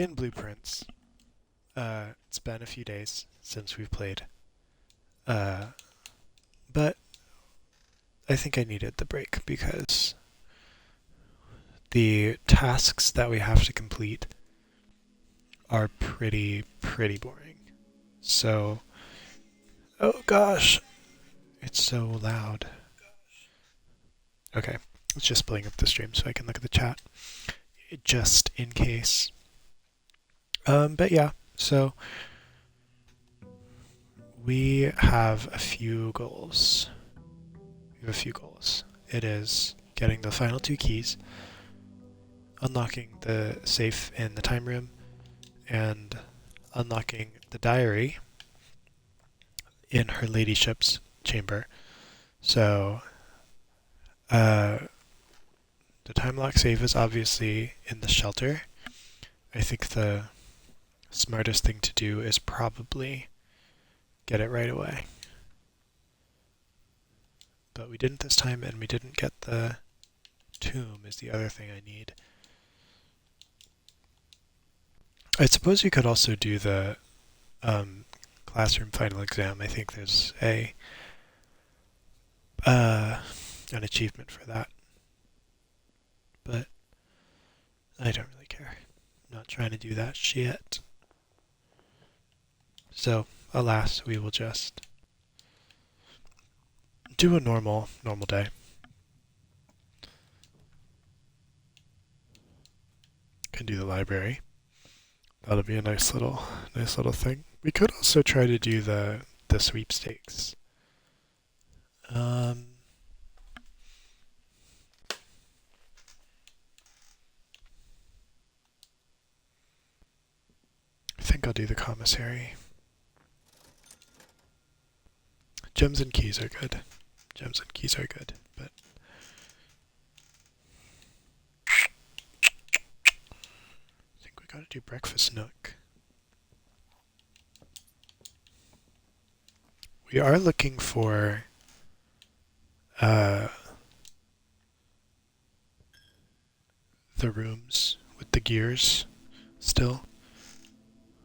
in Blueprints. It's been a few days since we've played, uh, but I think I needed the break because the tasks that we have to complete are pretty boring. So, oh gosh, it's so loud. Okay, let's just pulling up the stream so I can look at the chat, just in case. But yeah, so we have a few goals. It is getting the final two keys, unlocking the safe in the time room, and unlocking the diary in her ladyship's chamber. So, the time lock safe is obviously in the shelter. I think the smartest thing to do is probably get it right away. But we didn't this time, and we didn't get the tomb is the other thing I need. I suppose we could also do the classroom final exam. I think there's an achievement for that. But I don't really care. I'm not trying to do that shit. So, alas, we will just do a normal day. Can do the library. That'll be a nice little thing. We could also try to do the sweepstakes. I think I'll do the commissary. Gems and keys are good. But I think we gotta do breakfast nook. We are looking for the rooms with the gears still,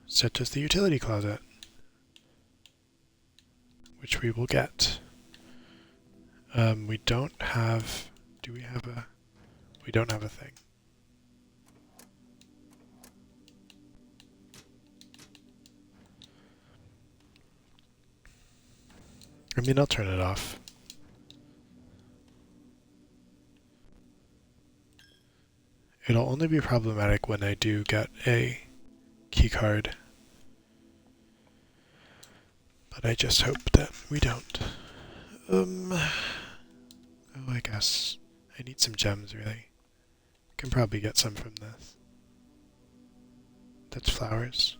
such as the utility closet, which we will get. We don't have... Do we have a... We don't have a thing. I mean, I'll turn it off. It'll only be problematic when I do get a keycard. But I just hope that we don't. Oh, I guess I need some gems, really. Can probably get some from this. That's flowers.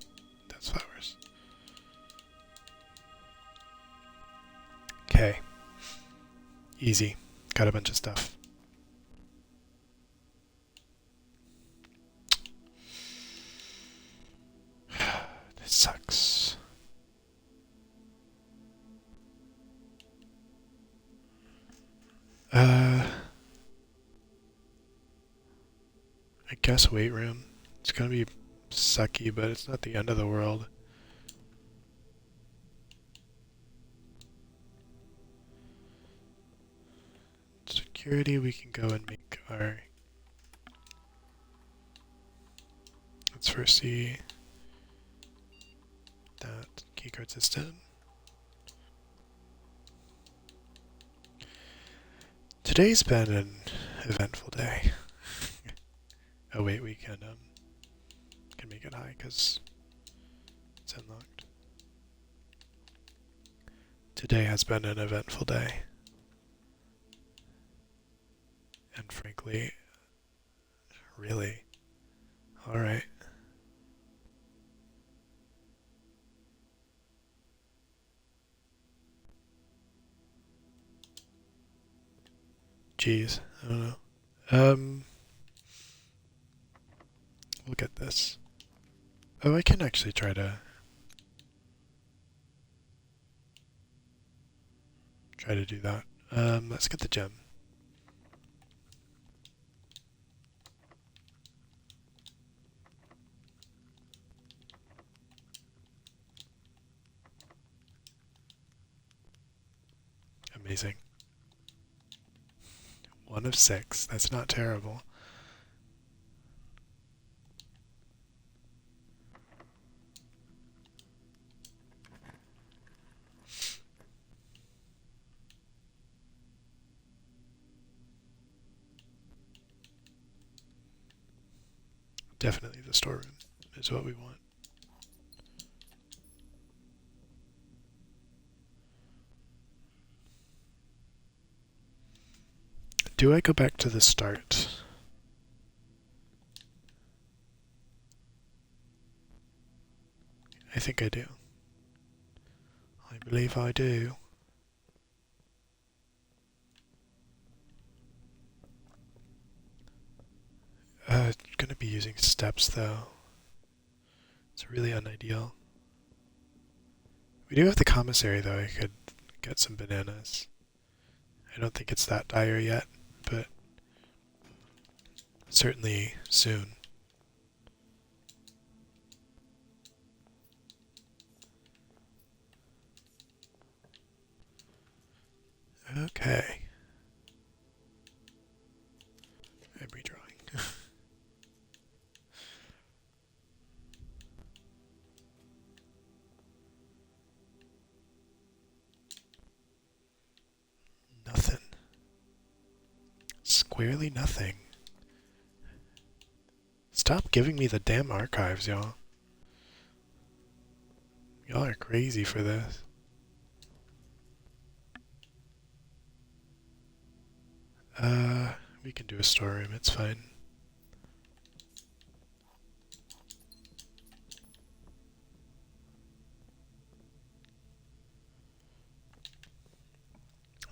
Okay. Easy. Got a bunch of stuff. This sucks. I guess weight room. It's gonna be sucky, but it's not the end of the world. Security, we can go and make our... Let's first see that keycard system. Today's been an eventful day. Oh wait, we can make it high because it's unlocked. Today has been an eventful day. And frankly, really, alright. Jeez, I don't know. We'll get this. Oh, I can actually try to do that. Let's get the gem. Amazing. 1 of 6. That's not terrible. Definitely the storeroom is what we want. Do I go back to the start? I think I do. I believe I do. Gonna be using steps though. It's really unideal. We do have the commissary though, I could get some bananas. I don't think it's that dire yet, but certainly soon. Okay. I'm redrawing. Nothing. Squarely nothing. Stop giving me the damn archives, y'all. Y'all are crazy for this. We can do a storeroom, it's fine.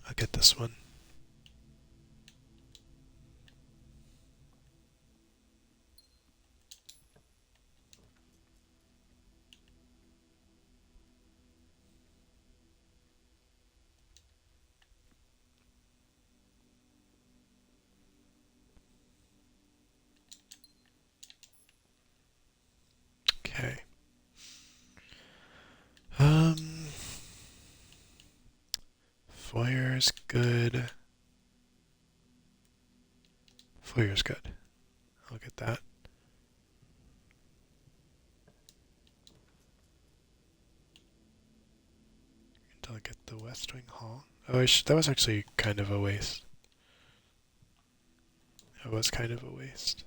I'll get this one. Okay. Foyer's good. Foyer's good. I'll get that. Until I get the West Wing Hall. Oh, that was actually kind of a waste. It was kind of a waste.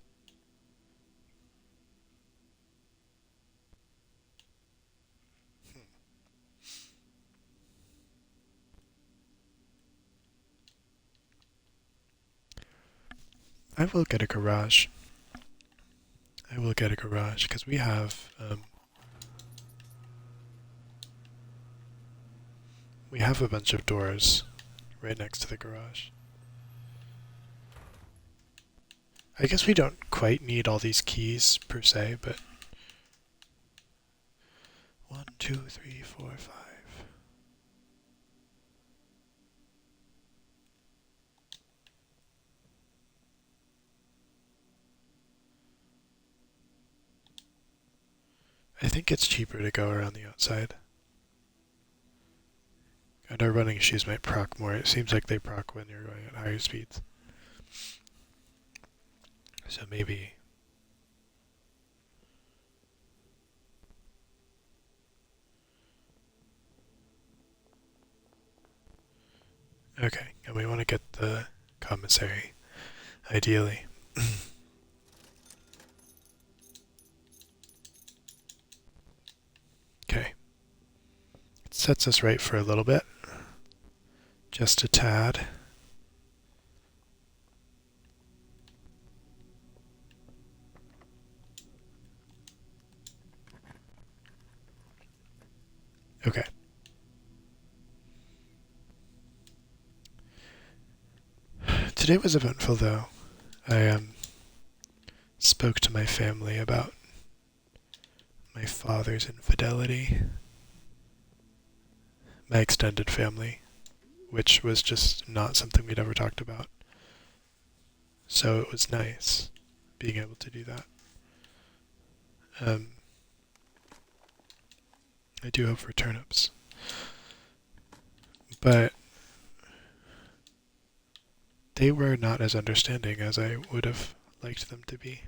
I will get a garage. I will get a garage because we have a bunch of doors right next to the garage. I guess we don't quite need all these keys per se, but 1, 2, 3, 4, 5. I think it's cheaper to go around the outside. And our running shoes might proc more. It seems like they proc when you're going at higher speeds. So maybe... Okay, and we want to get the commissary, ideally. Okay. It sets us right for a little bit. Just a tad. Okay. Today was eventful though. I spoke to my family about my father's infidelity. My extended family, which was just not something we'd ever talked about. So it was nice being able to do that. I do hope for turnips. But they were not as understanding as I would have liked them to be.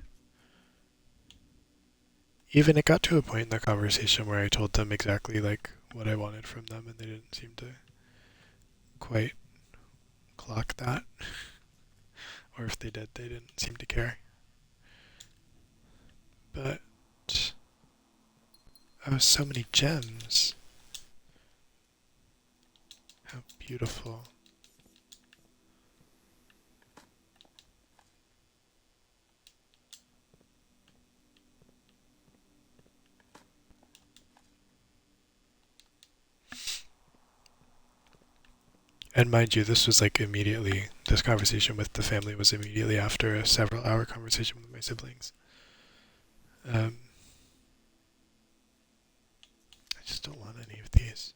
Even it got to a point in the conversation where I told them exactly like what I wanted from them, and they didn't seem to quite clock that. Or if they did, they didn't seem to care. But oh, so many gems. How beautiful. And mind you, this was like immediately, this conversation with the family was immediately after a several hour conversation with my siblings. I just don't want any of these.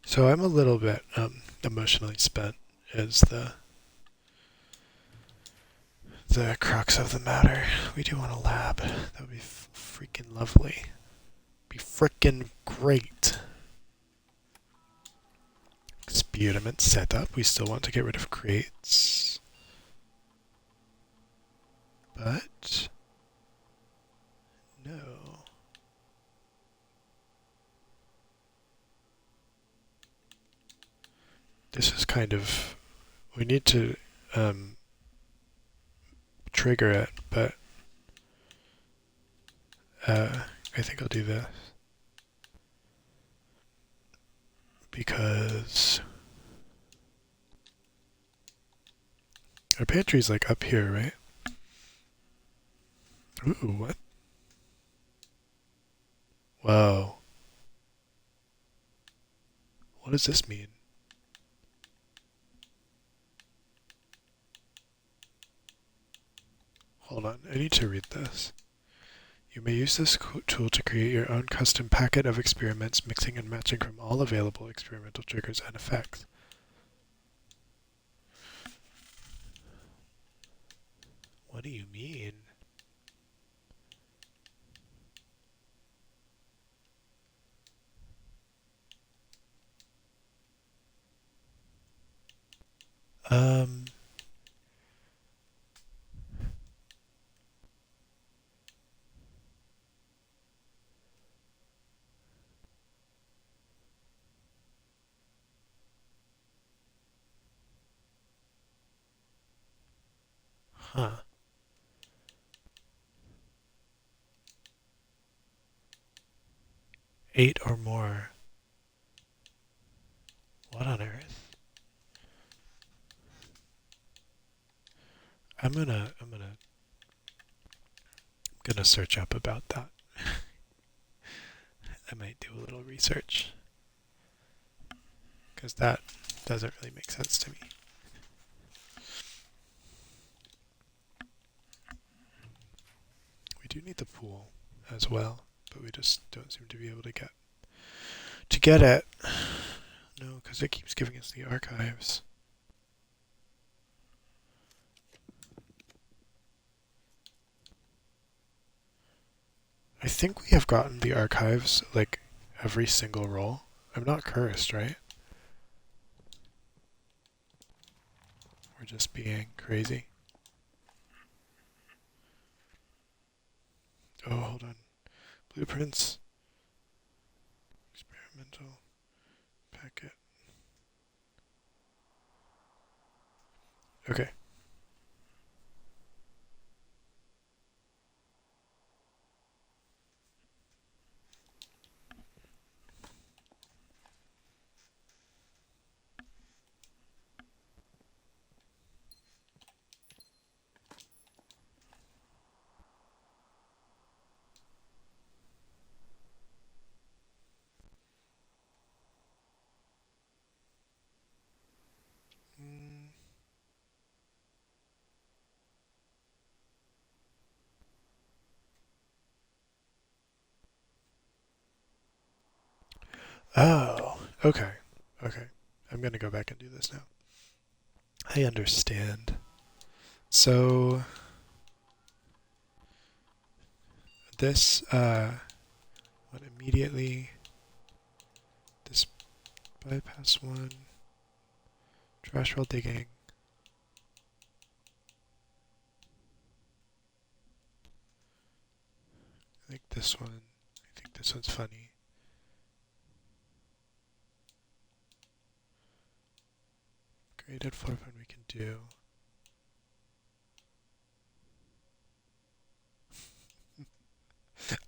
So I'm a little bit emotionally spent is the crux of the matter. We do want a lab. That would be freaking lovely. Be freaking great. Experiment setup. We still want to get rid of crates. But no. This is kind of, we need to trigger it, but I think I'll do this. Because our pantry's like up here, right? Ooh, what? Whoa. What does this mean? Hold on, I need to read this. You may use this tool to create your own custom packet of experiments, mixing and matching from all available experimental triggers and effects. What do you mean? Huh. Eight or more. What on earth? I'm gonna search up about that. I might do a little research. Because that doesn't really make sense to me. We do need the pool as well, but we just don't seem to be able to get it. No, because it keeps giving us the archives. I think we have gotten the archives, like, every single roll. I'm not cursed, right? We're just being crazy. Oh, hold on. Blueprints. Experimental packet. Okay. Oh, okay. Okay. I'm gonna go back and do this now. I understand. So this would immediately this bypass one, trash while digging. I think this one's funny. Graded floor plan we can do.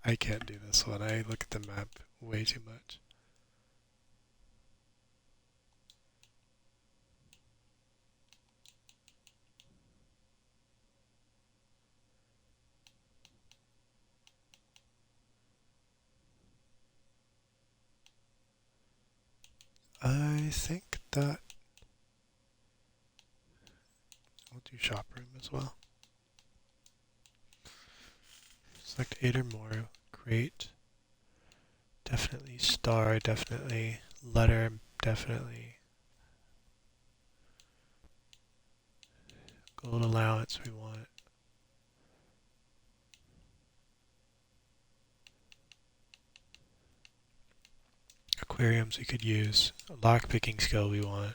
I can't do this one. I look at the map way too much. I think that we'll do shop room as well. Select 8 or more. Great. Definitely star, definitely letter, definitely gold allowance we want. Aquariums we could use. Lock picking skill we want.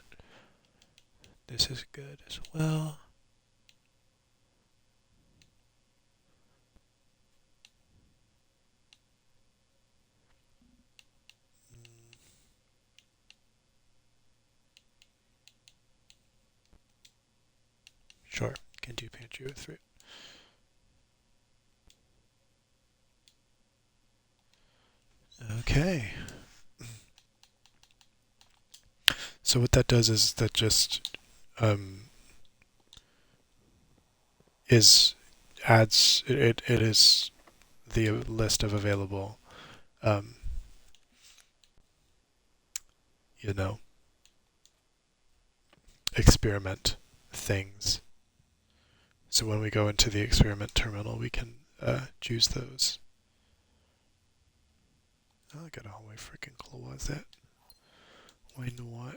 This is good as well. Sure, can do pantry with fruit. Okay. So what that does is that just adds it is the list of available you know, experiment things. So when we go into the experiment terminal, we can choose those. Oh, I got a whole way freaking close it. Why not?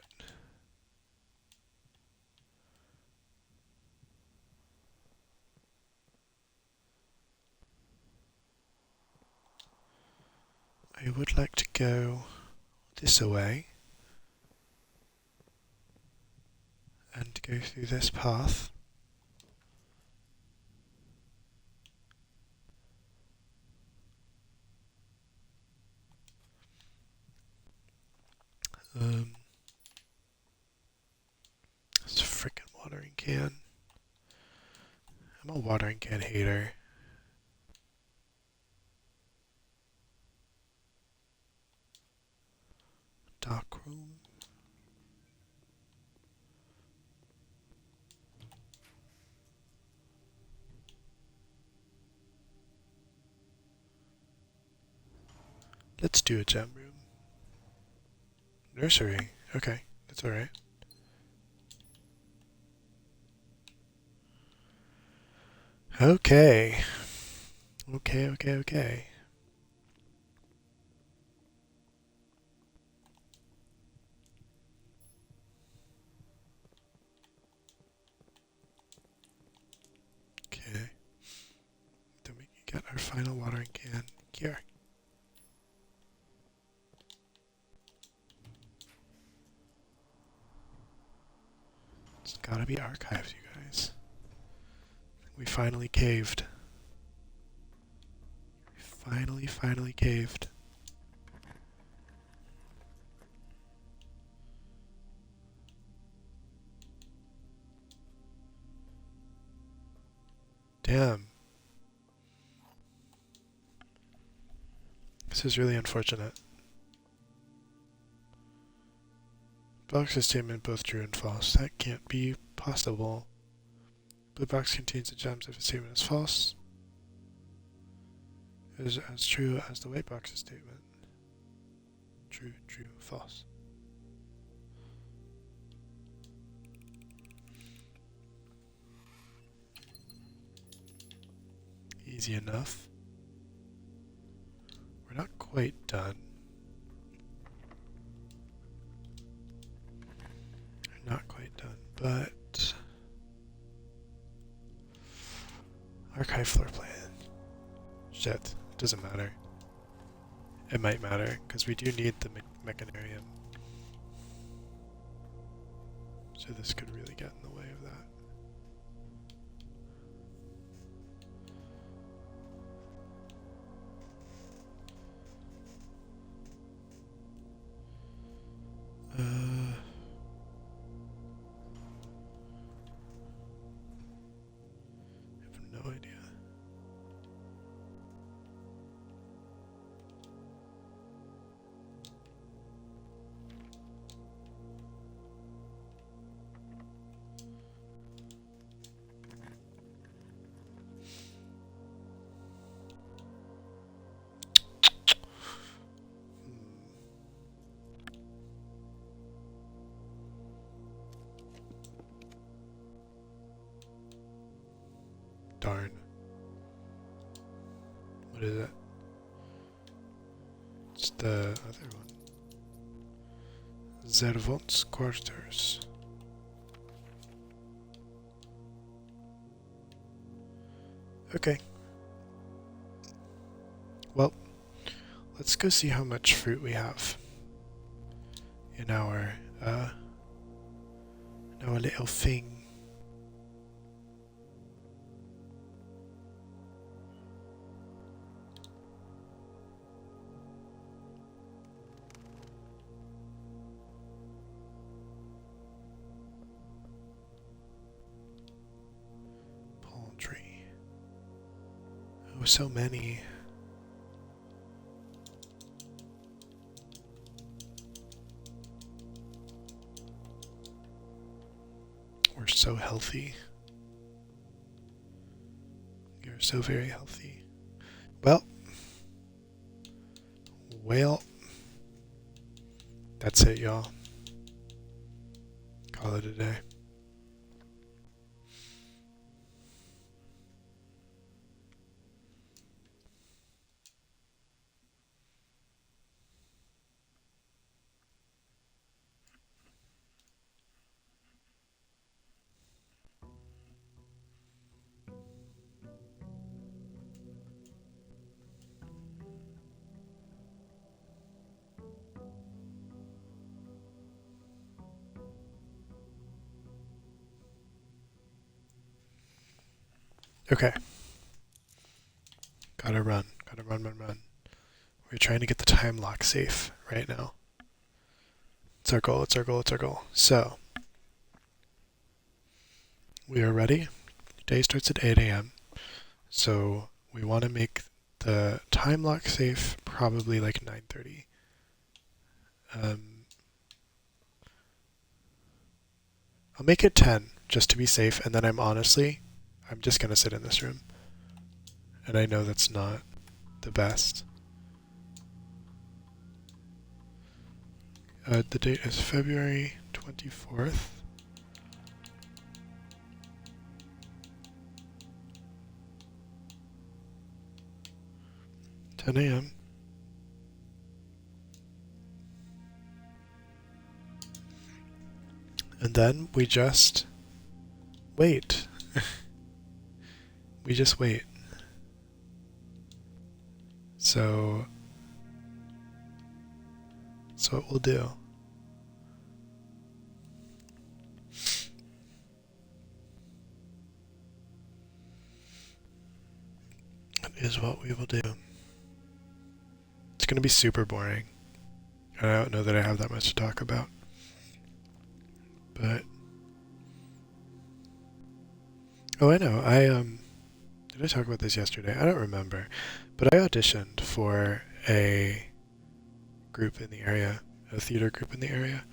I would like to go this way and go through this path. This freaking watering can. I'm a watering can hater. Dark room. Let's do a gem room. Nursery. Okay, that's alright. Okay. Okay. Okay. Then we can get our final watering can here. It's gotta be archived, you guys. We finally caved. We finally caved. Damn. This is really unfortunate. Box's statement both true and false. That can't be possible. Blue box contains the gems if the statement is false. It is as true as the white box's statement. True, false. Easy enough. We're not quite done. We're not quite done, but archive floor plan. Shit. It doesn't matter. It might matter, because we do need the mechanarium. So this could really get in the way of that. I have no idea. Darn. What is it? It's the other one. Zervont's quarters. Okay. Well, let's go see how much fruit we have in our little thing. Poultry. Oh, so many. We're so healthy. You're so very healthy. Well, that's it, y'all. Call it a day. Okay. Gotta run. Gotta run. We're trying to get the time lock safe right now. It's our goal. So, we are ready. Day starts at 8 a.m. So, we want to make the time lock safe probably like 9:30. I'll make it 10 just to be safe, and then I'm just gonna sit in this room. And I know that's not the best. The date is February 24th. 10 a.m. And then we just wait. We just wait. So that's what we'll do. That is what we will do. It's going to be super boring. I don't know that I have that much to talk about. But oh, I know. Did I talk about this yesterday? I don't remember. But I auditioned for a group in the area, a theater group in the area.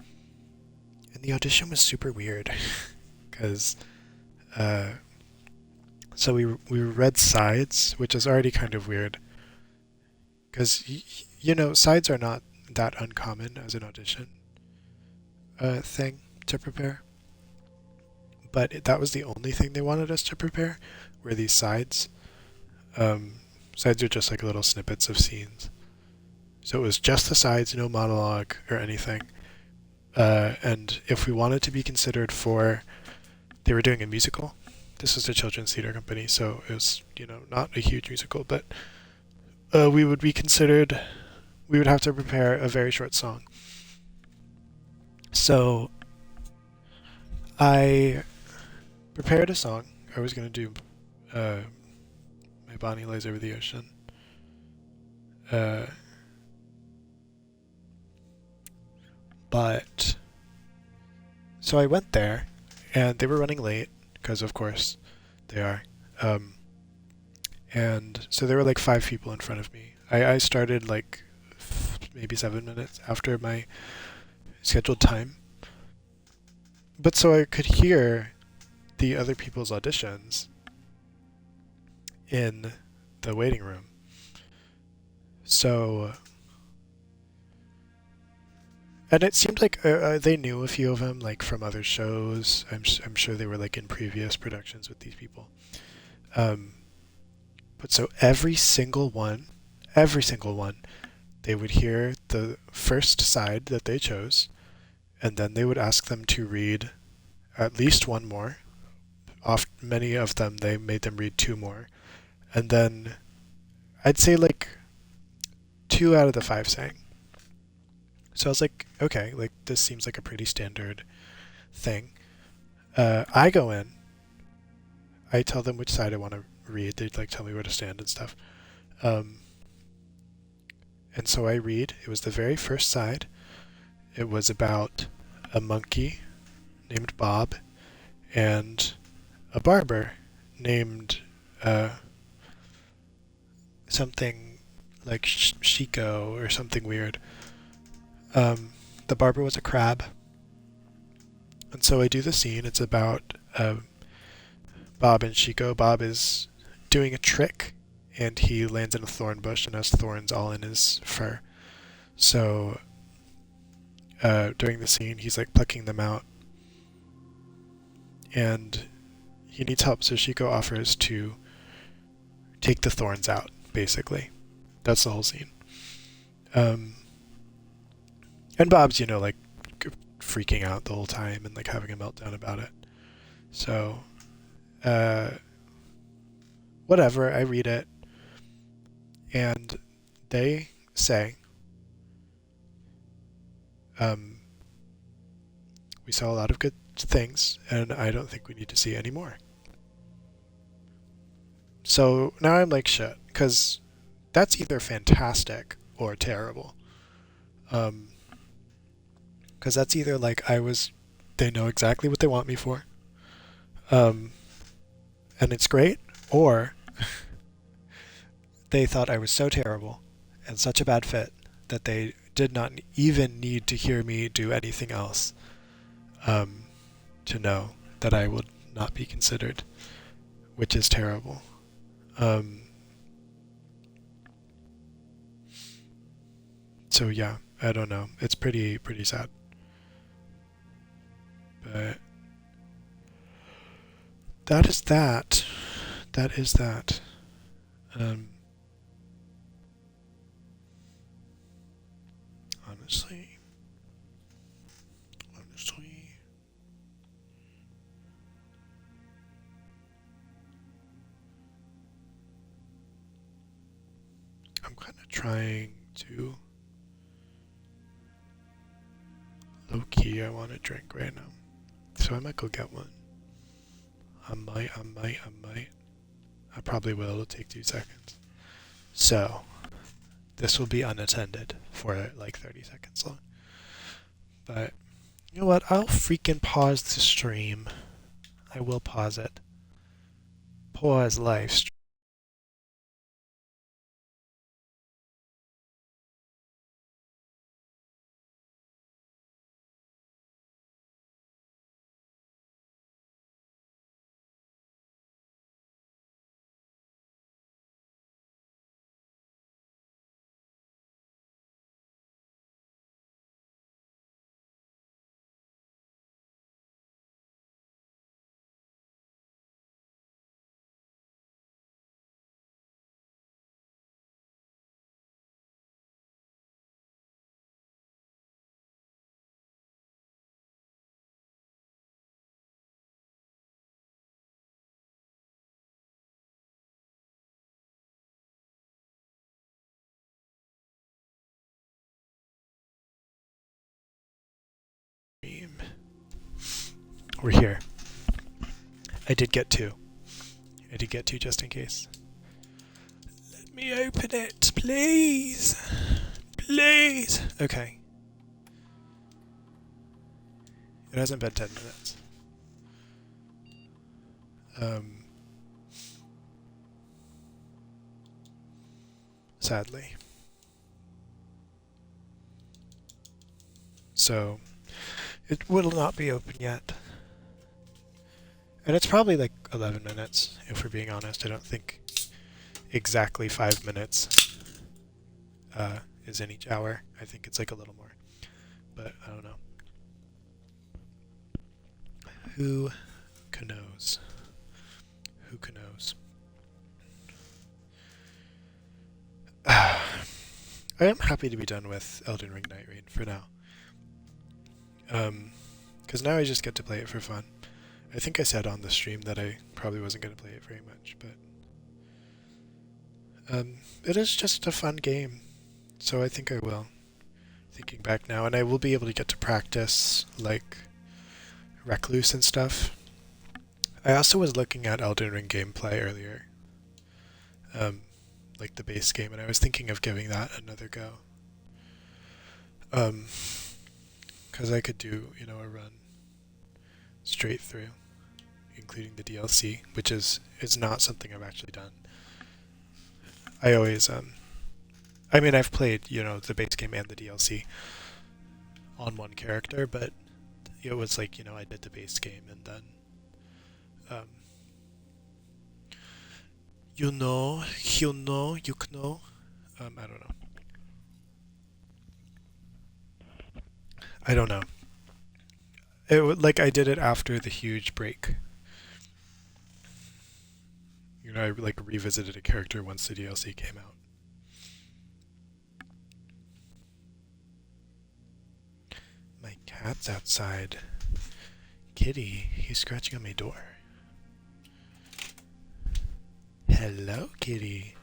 And the audition was super weird because so we read sides, which is already kind of weird because sides are not that uncommon as an audition thing to prepare. But that was the only thing they wanted us to prepare, were these sides. Sides are just like little snippets of scenes. So it was just the sides, no monologue or anything. And if we wanted to be considered they were doing a musical. This was a children's theater company, so it was, not a huge musical, but we would be considered, we would have to prepare a very short song. So I prepared a song. I was going to do My Bonnie Lays Over the Ocean. But so I went there, and they were running late because, of course, they are. And so there were like 5 people in front of me. I started like maybe 7 minutes after my scheduled time. But so I could hear the other people's auditions in the waiting room. So, and it seemed like they knew a few of them, like from other shows. I'm sure they were like in previous productions with these people. But so every single one, they would hear the first side that they chose, and then they would ask them to read at least one more. Many of them, they made them read 2 more. And then I'd say like 2 out of the 5 sang. So I was like, okay, like this seems like a pretty standard thing. I go in, I tell them which side I want to read. They'd like tell me where to stand and stuff. And so I read. It was the very first side. It was about a monkey named Bob and a barber named something like Chico or something weird. The barber was a crab. And so I do the scene. It's about Bob and Chico. Bob is doing a trick, and he lands in a thorn bush and has thorns all in his fur. So during the scene, he's like plucking them out, and he needs help. So Chico offers to take the thorns out, basically. That's the whole scene. And Bob's, like freaking out the whole time and like having a meltdown about it. So, whatever, I read it, and they say, we saw a lot of good things, and I don't think we need to see any more. So now I'm like, shit, because that's either fantastic or terrible. Because that's either like they know exactly what they want me for, and it's great, or they thought I was so terrible and such a bad fit that they did not even need to hear me do anything else to know that I would not be considered, which is terrible. So yeah, I don't know. It's pretty sad. But that is that. That is that. Honestly, I'm kind of trying to low key. I want a drink right now, so I might go get one. I might. I probably will. It'll take 2 seconds. So this will be unattended for like 30 seconds long. But you know what? I'll freaking pause the stream. I will pause it. Pause live stream. we're here. I did get two. Just in case. Let me open it, please. Please. Okay. It hasn't been 10 minutes. Sadly. So, it will not be open yet. And it's probably like 11 minutes, if we're being honest. I don't think exactly 5 minutes is in each hour. I think it's like a little more. But I don't know. Who knows? Who knows? I am happy to be done with Elden Ring Night Rain for now. Because now I just get to play it for fun. I think I said on the stream that I probably wasn't going to play it very much, but it is just a fun game, so I think I will. Thinking back now, and I will be able to get to practice, like, Recluse and stuff. I also was looking at Elden Ring gameplay earlier, like the base game, and I was thinking of giving that another go. Because I could do, a run straight through, including the DLC, which is not something I've actually done. I always, I mean, I've played, the base game and the DLC on one character, but it was like, I did the base game and then, I don't know. I don't know. Like, I did it after the huge break. I like revisited a character once the DLC came out. My cat's outside. Kitty, he's scratching on my door. Hello, kitty.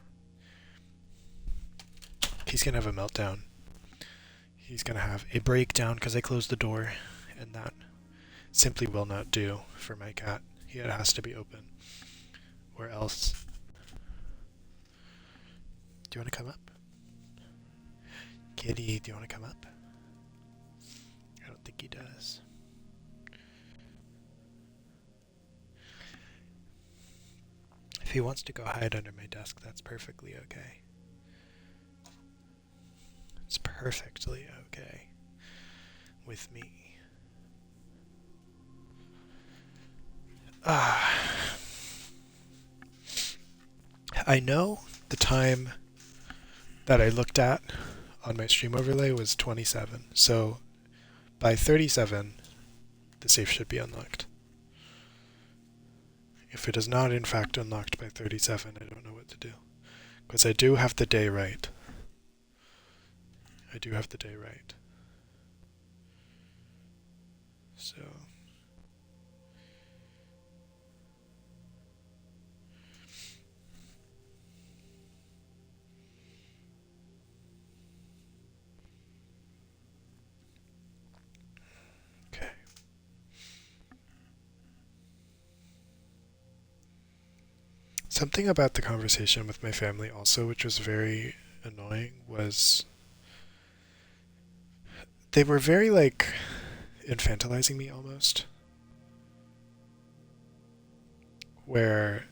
He's gonna have a meltdown. He's gonna have a breakdown because I closed the door, and that simply will not do for my cat. It has to be open. Or else. Do you want to come up? Kitty, do you want to come up? I don't think he does. If he wants to go hide under my desk, that's perfectly okay. It's perfectly okay with me. I know the time that I looked at on my stream overlay was 27, so by 37, the safe should be unlocked. If it is not in fact unlocked by 37, I don't know what to do. Because I do have the day right. So... okay. Something about the conversation with my family also, which was very annoying, was they were very, like, infantilizing me almost. Where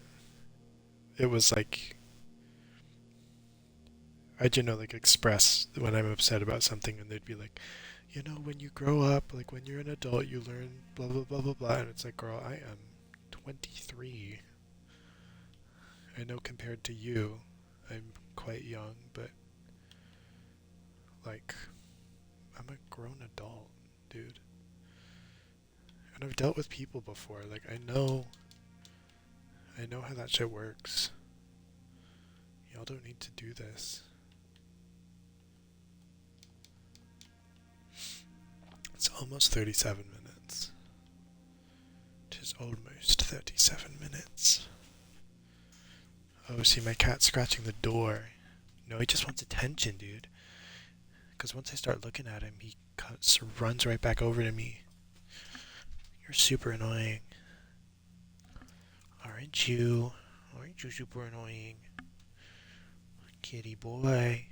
it was like, I'd, like, express when I'm upset about something, and they'd be like, when you grow up, like, when you're an adult, you learn blah, blah, blah, blah, blah. And it's like, girl, I am 23. I know compared to you, I'm quite young, but, like, I'm a grown adult, dude. And I've dealt with people before. Like, I know how that shit works. Y'all don't need to do this. It's almost 37 minutes. It is almost 37 minutes. Oh, see my cat scratching the door. No, he just wants attention, dude. Because once I start looking at him, he runs right back over to me. You're super annoying. Aren't you? Aren't you super annoying? Kitty boy.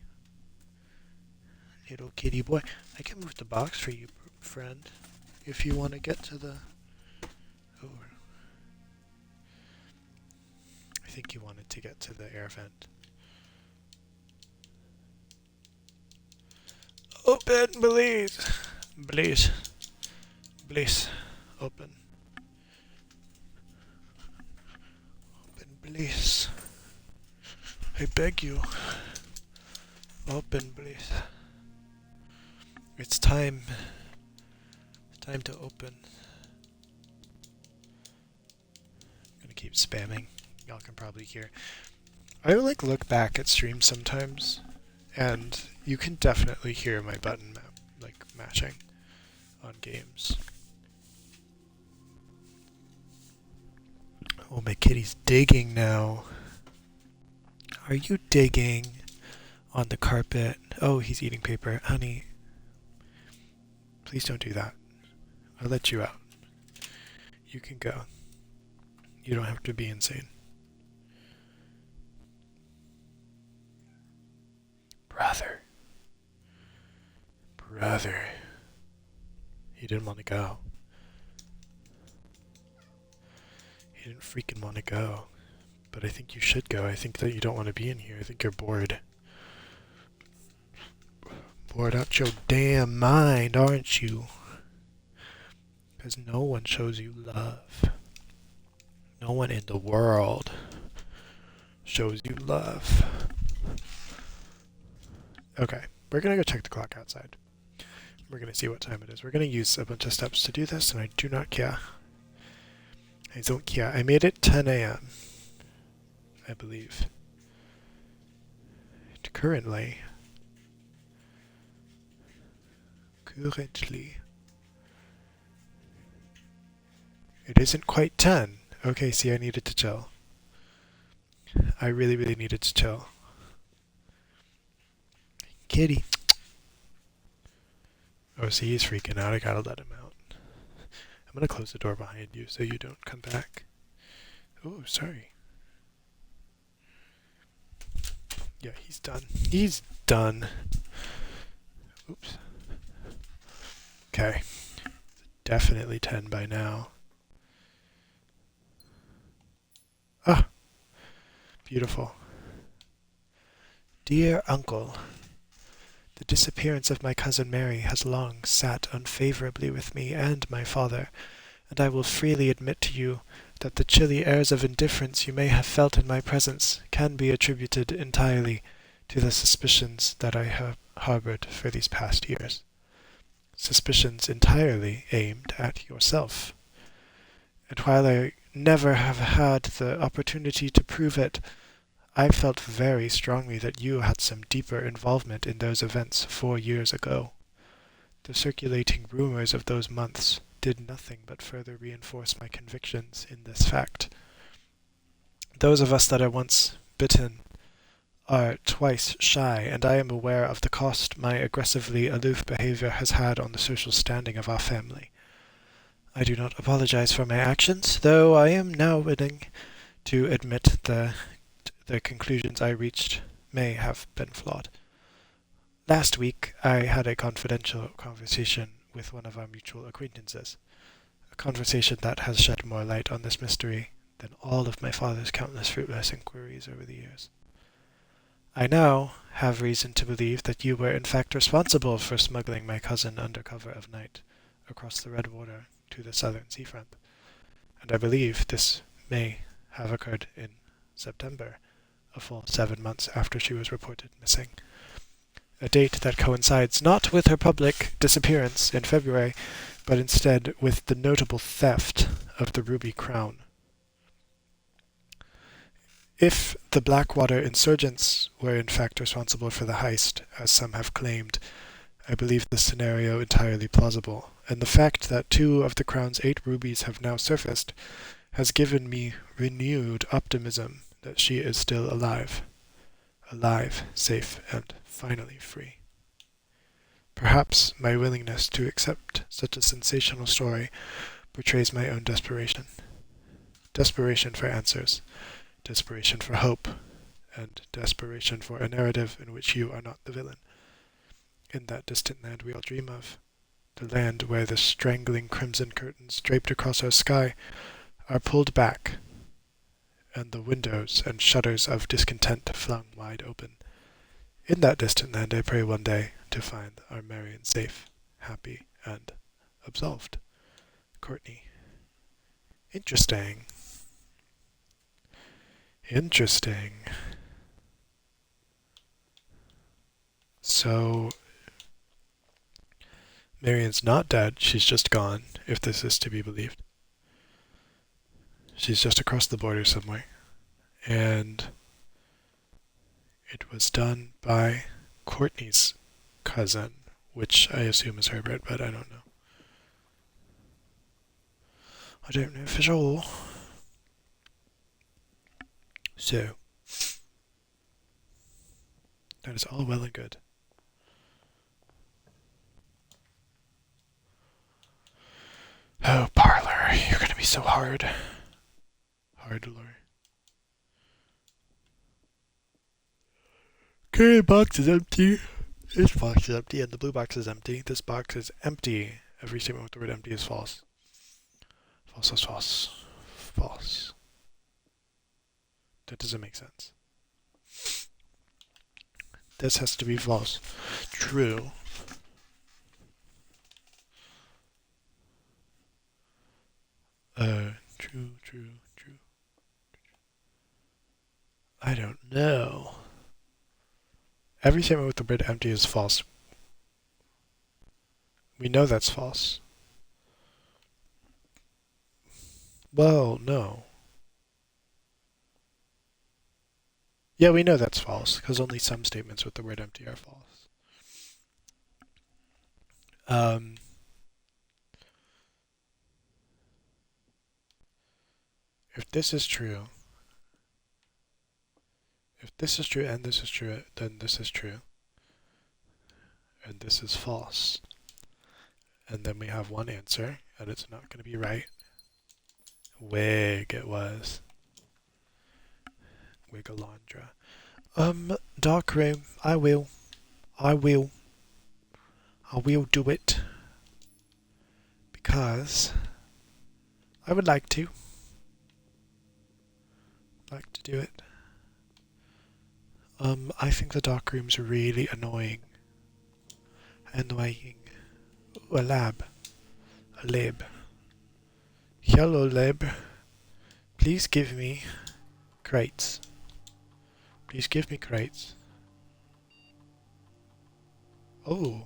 Little kitty boy. I can move the box for you, friend. If you want to get to the... Oh. I think you wanted to get to the air vent. Open, please! Please. Please. Open. Open, please. I beg you. Open, please. It's time. It's time to open. I'm gonna keep spamming. Y'all can probably hear. I look back at streams sometimes, and you can definitely hear my button mashing on games. Oh, my kitty's digging now. Are you digging on the carpet? Oh, he's eating paper. Honey, please don't do that. I'll let you out. You can go. You don't have to be insane. Brother. Brother. He didn't want to go. He didn't freaking want to go. But I think you should go. I think that you don't want to be in here. I think you're bored. Bored out your damn mind, aren't you? Because no one shows you love. No one in the world shows you love. Okay, we're going to go check the clock outside. We're going to see what time it is. We're going to use a bunch of steps to do this, and I do not care. I don't care. I made it 10 a.m., I believe. And currently, it isn't quite 10. Okay, see, I needed to chill. I really, really needed to chill. Kitty. Oh, see, he's freaking out. I gotta let him out. I'm gonna close the door behind you so you don't come back. Oh, sorry. Yeah, he's done. He's done. Oops. Okay. Definitely 10 by now. Ah! Beautiful. Dear Uncle, the disappearance of my cousin Mary has long sat unfavorably with me and my father, and I will freely admit to you that the chilly airs of indifference you may have felt in my presence can be attributed entirely to the suspicions that I have harbored for these past years. Suspicions entirely aimed at yourself. And while I never have had the opportunity to prove it, I felt very strongly that you had some deeper involvement in those events 4 years ago. The circulating rumors of those months did nothing but further reinforce my convictions in this fact. Those of us that are once bitten are twice shy, and I am aware of the cost my aggressively aloof behavior has had on the social standing of our family. I do not apologize for my actions, though I am now willing to admit the conclusions I reached may have been flawed. Last week, I had a confidential conversation with one of our mutual acquaintances, a conversation that has shed more light on this mystery than all of my father's countless fruitless inquiries over the years. I now have reason to believe that you were in fact responsible for smuggling my cousin under cover of night across the Red Water to the southern seafront, and I believe this may have occurred in September, a full 7 months after she was reported missing. A date that coincides not with her public disappearance in February, but instead with the notable theft of the ruby crown. If the Blackwater insurgents were in fact responsible for the heist, as some have claimed, I believe the scenario entirely plausible, and the fact that 2 of the crown's 8 rubies have now surfaced has given me renewed optimism that she is still alive. Alive, safe, and finally free. Perhaps my willingness to accept such a sensational story portrays my own desperation. Desperation for answers, desperation for hope, and desperation for a narrative in which you are not the villain. In that distant land we all dream of, the land where the strangling crimson curtains draped across our sky are pulled back, and the windows and shutters of discontent flung wide open. In that distant land I pray one day to find our Marion safe, happy, and absolved. Courtney. Interesting. Interesting. So, Marion's not dead, she's just gone, if this is to be believed. She's just across the border somewhere. And it was done by Courtney's cousin, which I assume is Herbert, but I don't know. I don't know for sure. So, that is all well and good. Oh, Parlor, you're gonna be so hard. Hard, Lord. Okay, box is empty. This box is empty, and the blue box is empty. This box is empty. Every statement with the word empty is false. False, false, false. False. That doesn't make sense. This has to be false. True. True, true, true. I don't know. Every statement with the word empty is false. We know that's false. Well, no. Yeah, we know that's false, because only some statements with the word empty are false. If this is true, and this is true, then this is true. And this is false. And then we have one answer, and it's not going to be right. Wig, it was. Wigalandra. Dark room. I will do it. Because I would like to. Like to do it. I think the dark room's really annoying. Annoying. Ooh, a lab. A lab. Hello, lab. Please give me crates. Please give me crates. Oh.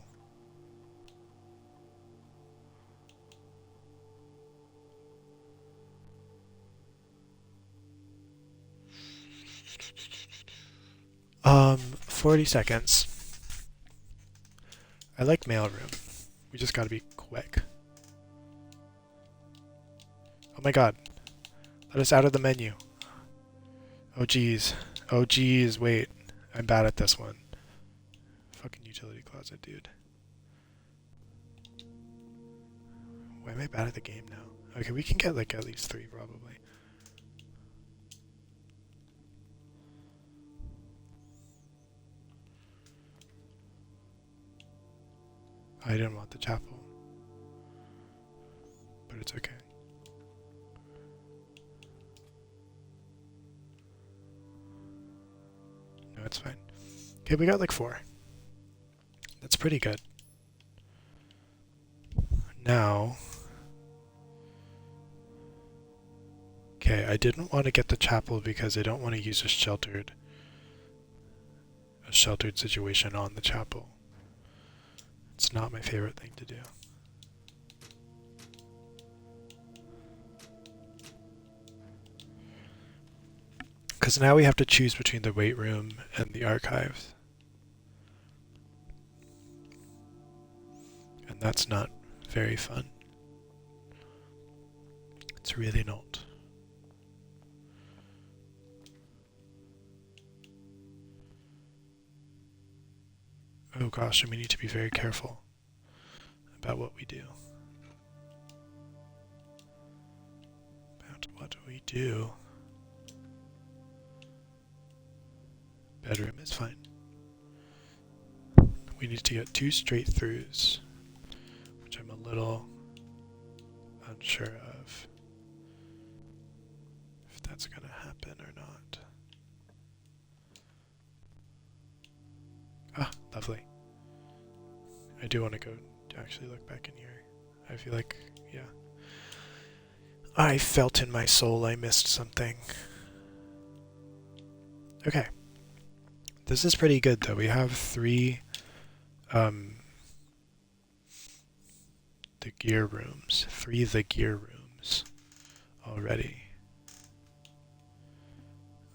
Um, 40 seconds. I like mailroom. We just gotta be quick. Oh my god. Let us out of the menu. Oh jeez. Oh jeez, wait. I'm bad at this one. Fucking utility closet, dude. Why am I bad at the game now? Okay, we can get like at least 3 probably. I didn't want the chapel. But it's okay. No, it's fine. Okay, we got like 4. That's pretty good. Now... Okay, I didn't want to get the chapel because I don't want to use a sheltered situation on the chapel. It's not my favorite thing to do. Because now we have to choose between the weight room and the archives. And that's not very fun. It's really not. Oh gosh, and we need to be very careful about what we do. We do. Bedroom is fine. We need to get 2 straight throughs, which I'm a little unsure of if that's going to happen or not. Ah, lovely. I do want to go actually look back in here. I feel like, yeah. I felt in my soul I missed something. Okay. This is pretty good though. We have 3 the gear rooms. 3 the gear rooms already.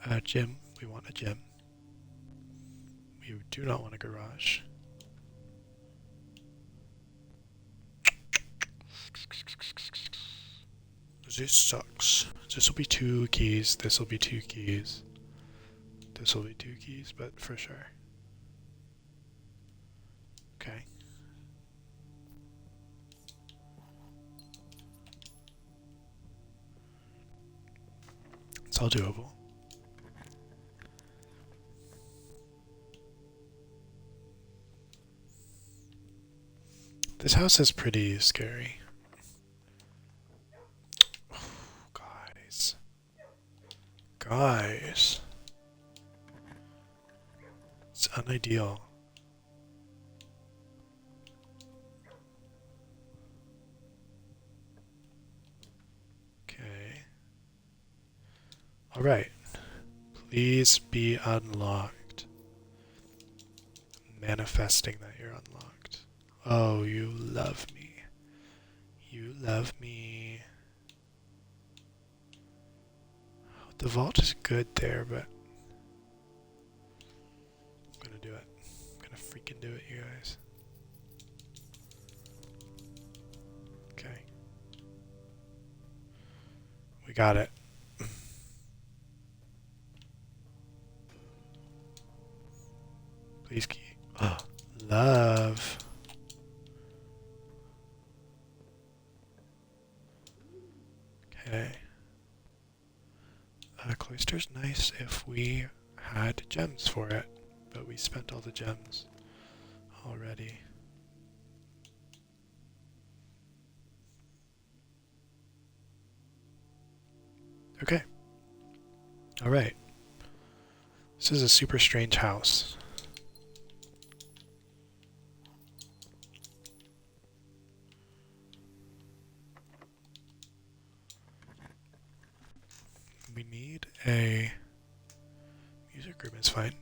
A gym. We want a gym. We do not want a garage. This sucks. This will be 2 keys. This will be 2 keys. This will be 2 keys, but for sure. Okay. It's all doable. This house is pretty scary. Guys. Guys. It's unideal. Okay. Alright. Please be unlocked. Manifesting that you're unlocked. Oh, you love me. You love me. The vault is good there, but I'm gonna do it. I'm gonna freaking do it, you guys. Okay. We got it. Please keep. Oh, love. Okay. Cloister's nice if we had gems for it, but we spent all the gems already. Okay. Alright. This is a super strange house. We need a music room, is fine.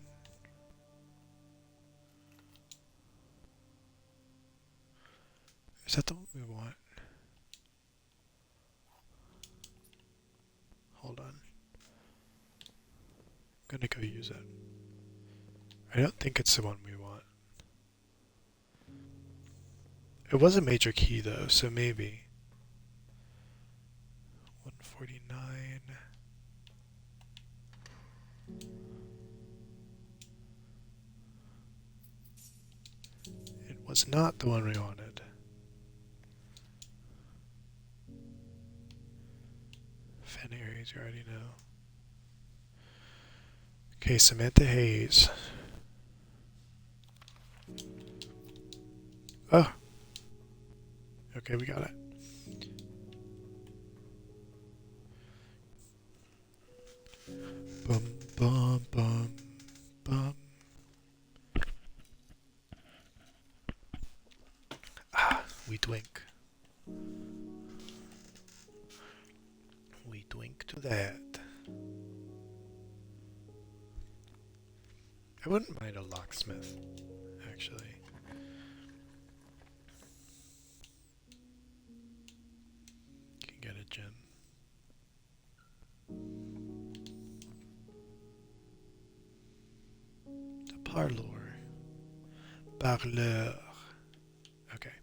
Is that the one we want? Hold on. I'm gonna go use it. I don't think it's the one we want. It was a major key though, so maybe. 149. It was not the one we wanted. Fen Aries, you already know. Okay, Samantha Hayes. Oh. Okay, we got it. Bum, bum, bum, bum. Ah, we twink. We twink to that. I wouldn't mind a locksmith, actually. Can get a gem. The parlour. Parleur. Okay.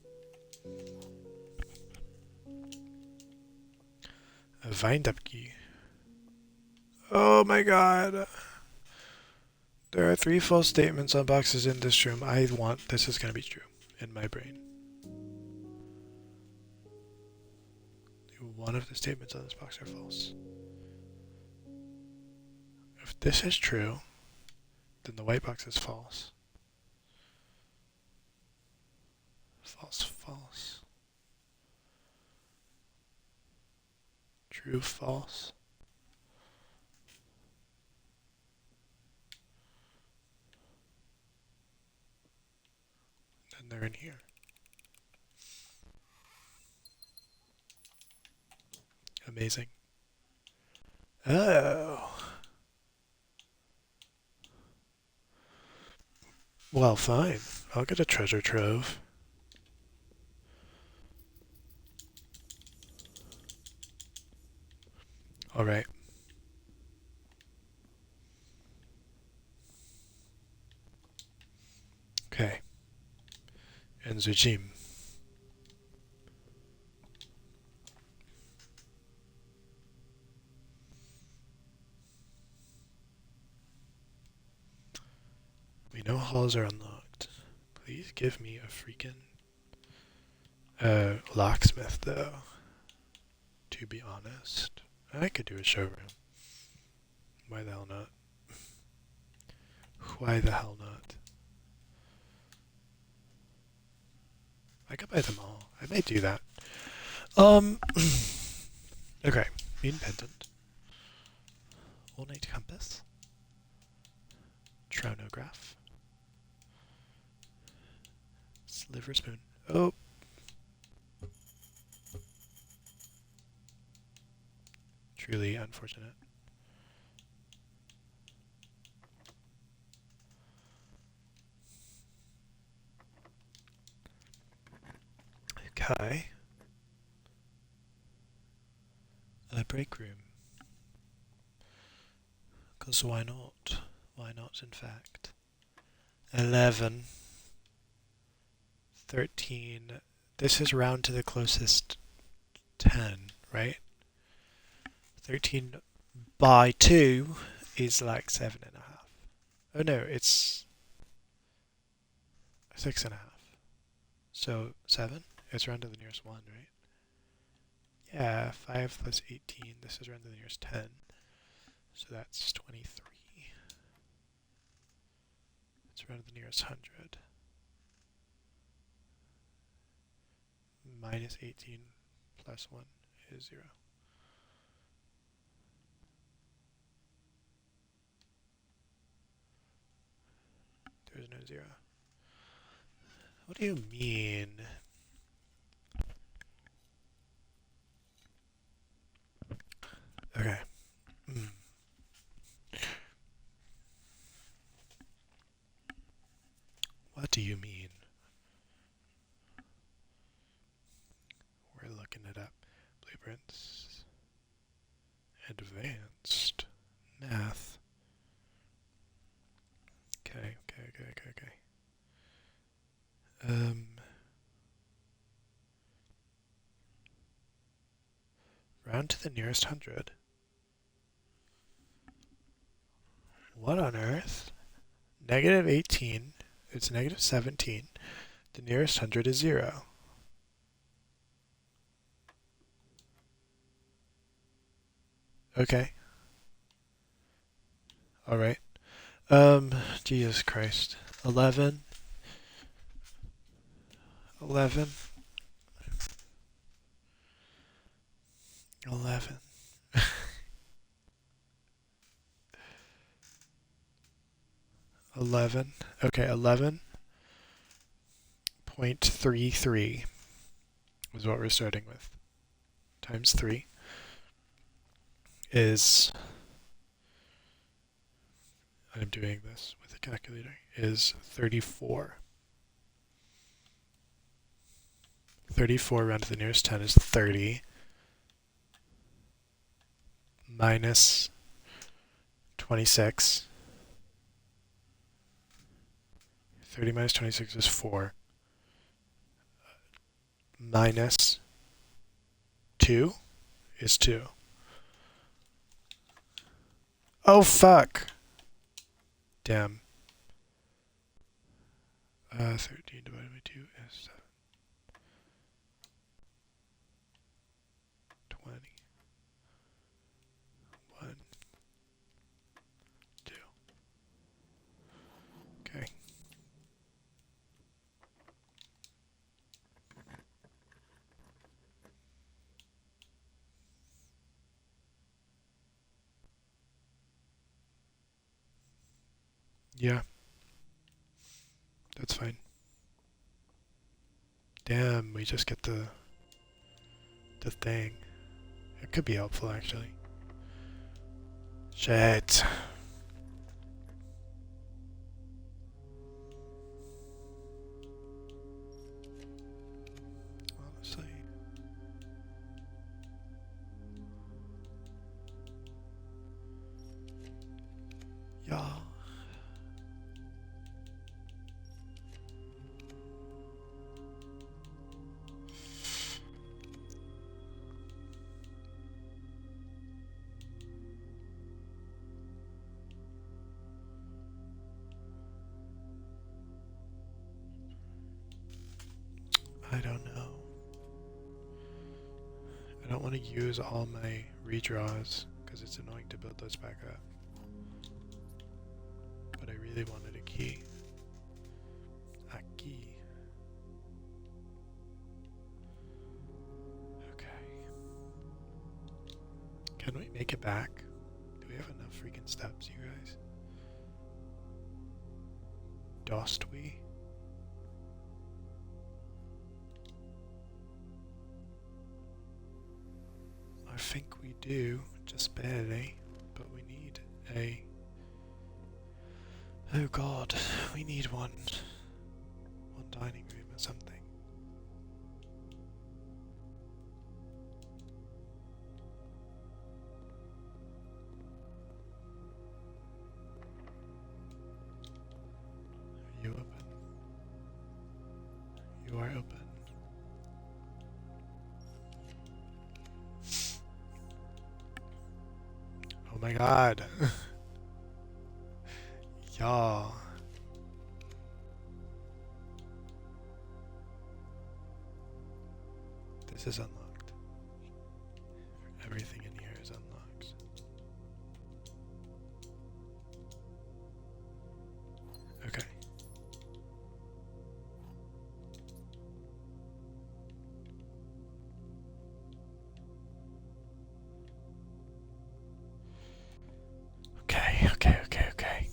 A Weindapke. Oh my god. There are 3 false statements on boxes in this room. I want this is going to be true in my brain. One of the statements on this box are false. this is true, then the white box is false. False, false. True, false. And they're in here. Amazing. Oh. Well, fine. I'll get a treasure trove. Alright. Okay. And Zujim. We know halls are unlocked. Please give me a freaking locksmith, though. To be honest. I could do a showroom. Why the hell not? Why the hell not? I could buy them all. I may do that. Okay. Mean pendant. All-night compass. Trownograph. Sliver spoon. Oh. Truly unfortunate. Okay. A break room. Because why not? Why not, in fact? 11. 13. This is round to the closest 10, right? 13 by 2 is like 7.5. Oh no, it's 6.5. So 7? It's round to the nearest 1, right? Yeah, 5 plus 18. This is round to the nearest 10. So that's 23. It's round to the nearest 100. Minus 18 plus 1 is 0. There's no 0. What do you mean? Okay. What do you mean? We're looking it up. Blueprints. Advanced math. Okay. Round to the nearest 100. What on earth? Negative 18. It's negative 17. The nearest 100 is 0. Okay. Alright. Jesus Christ. 11. 11. 11. 11. Okay, 11.33 is what we're starting with. Times 3 is, I'm doing this with a calculator, is 34. 34 round to the nearest 10 is 30. Minus 26. 30 minus 26 is 4. Minus 2 is 2. Oh, fuck. Damn. 13 divided by 2 is 7. 20. 1. Yeah, that's fine. Damn, we just get the thing. It could be helpful actually. Shit. Honestly. Yeah. I don't know. I don't want to use all my redraws because it's annoying to build those back up. But I really wanted a key. A key. Okay. Can we make it back? Do we have enough freaking steps, you guys? Dost we? I think we do, just barely, but we need a... Oh god, we need one dining room or something. Are you open? You are open. Oh my god. Yeah. This is unlocked. Everything in here is unlocked. Okay. Okay.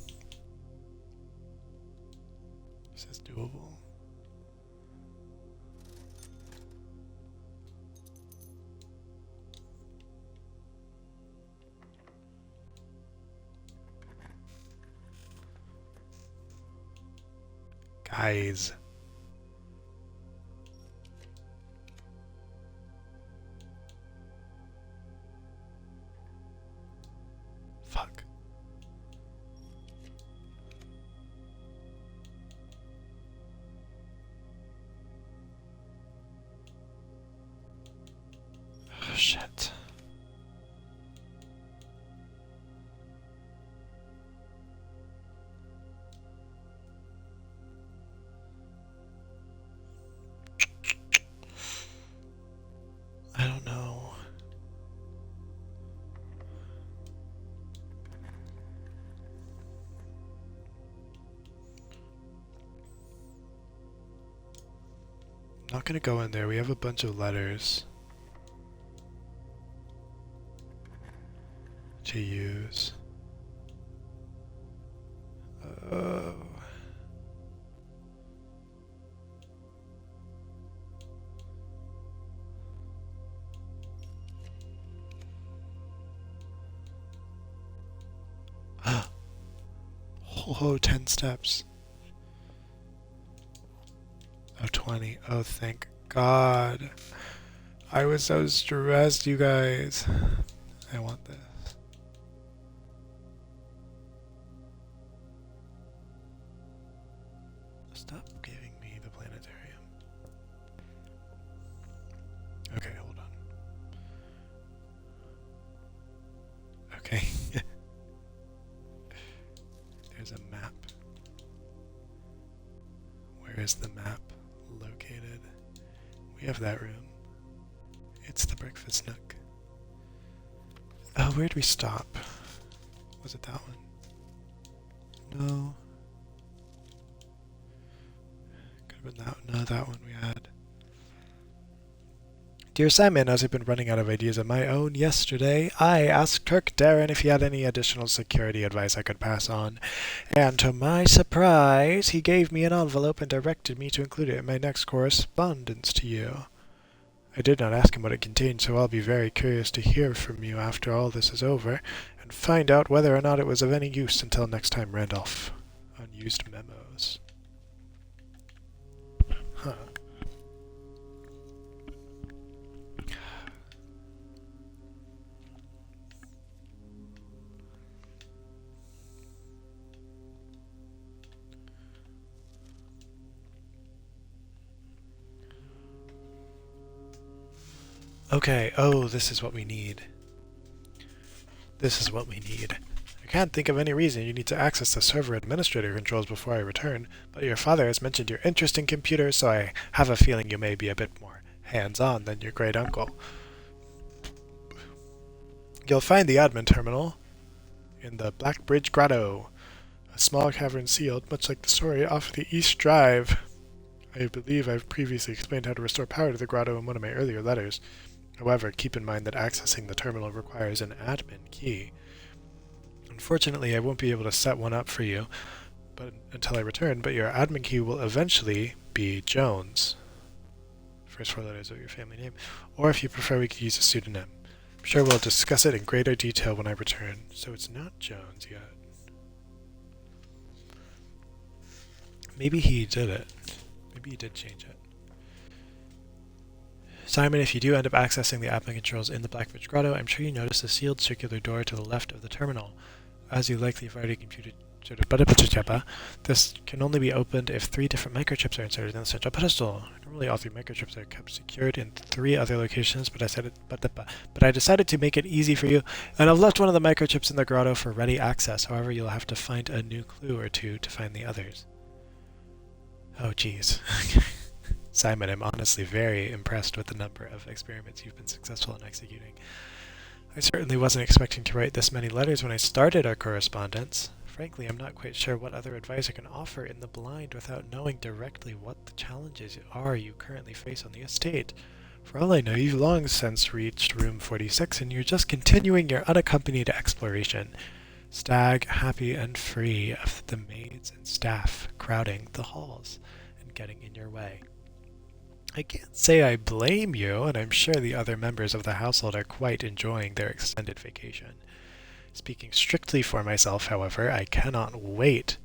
This is doable. Guys. Fuck. Oh, shit. I don't know. I'm not gonna go in there. We have a bunch of letters to use. Oh. Oh, 10 steps. Oh, 20. Oh, thank God. I was so stressed, you guys. I want this. Stop giving me the planetarium. Okay, hold on. Okay. There's a map. Where is the map located? We have that room. It's the breakfast nook. Oh, where'd we stop? Was it that one? No. Could have been that one. No, that one we had. Dear Simon, as I've been running out of ideas of my own yesterday, I asked Turk Darren if he had any additional security advice I could pass on, and to my surprise, he gave me an envelope and directed me to include it in my next correspondence to you. I did not ask him what it contained, so I'll be very curious to hear from you after all this is over, and find out whether or not it was of any use. Until next time, Randolph. Unused memos. Huh. Okay, oh, this is what we need. This is what we need. I can't think of any reason you need to access the server administrator controls before I return, but your father has mentioned your interest in computers, so I have a feeling you may be a bit more hands-on than your great uncle. You'll find the admin terminal in the Blackbridge Grotto, a small cavern sealed, much like the story off the East Drive. I believe I've previously explained how to restore power to the grotto in one of my earlier letters. However, keep in mind that accessing the terminal requires an admin key. Unfortunately, I won't be able to set one up for you until I return, but your admin key will eventually be Jones. First four letters of your family name. Or if you prefer, we could use a pseudonym. I'm sure we'll discuss it in greater detail when I return, so it's not Jones yet. Maybe he did it. Maybe he did change it. Simon, if you do end up accessing the admin controls in the Blackbridge Grotto, I'm sure you notice a sealed circular door to the left of the terminal. As you likely have already computed, this can only be opened if 3 different microchips are inserted in the central pedestal. Normally all 3 microchips are kept secured in 3 other locations, but I decided to make it easy for you, and I've left one of the microchips in the grotto for ready access. However, you'll have to find a new clue or 2 to find the others. Oh geez. Simon, I'm honestly very impressed with the number of experiments you've been successful in executing. I certainly wasn't expecting to write this many letters when I started our correspondence. Frankly, I'm not quite sure what other advice I can offer in the blind without knowing directly what the challenges are you currently face on the estate. For all I know, you've long since reached room 46 and you're just continuing your unaccompanied exploration. Stag, happy and free of the maids and staff crowding the halls and getting in your way. I can't say I blame you, and I'm sure the other members of the household are quite enjoying their extended vacation. Speaking strictly for myself, however, I cannot wait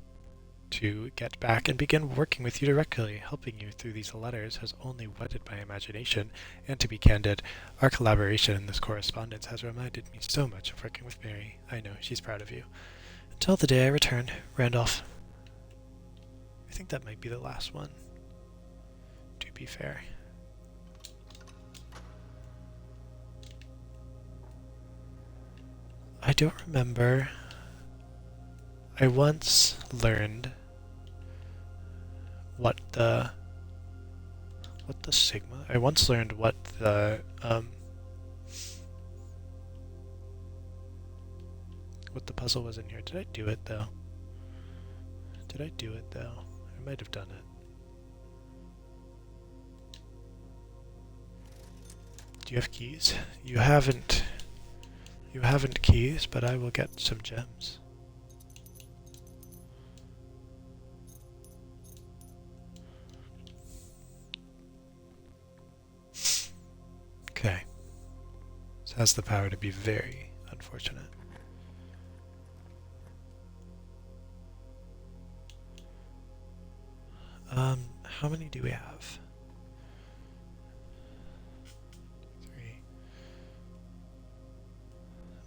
to get back and begin working with you directly. Helping you through these letters has only whetted my imagination, and to be candid, our collaboration in this correspondence has reminded me so much of working with Mary. I know she's proud of you. Until the day I return, Randolph. I think that might be the last one, to be fair. I don't remember. I once learned what the sigma. I once learned what the puzzle was in here. Did I do it though? I might have done it. Do you have keys? You haven't. You haven't keys, but I will get some gems. Okay. This has the power to be very unfortunate. How many do we have? 3.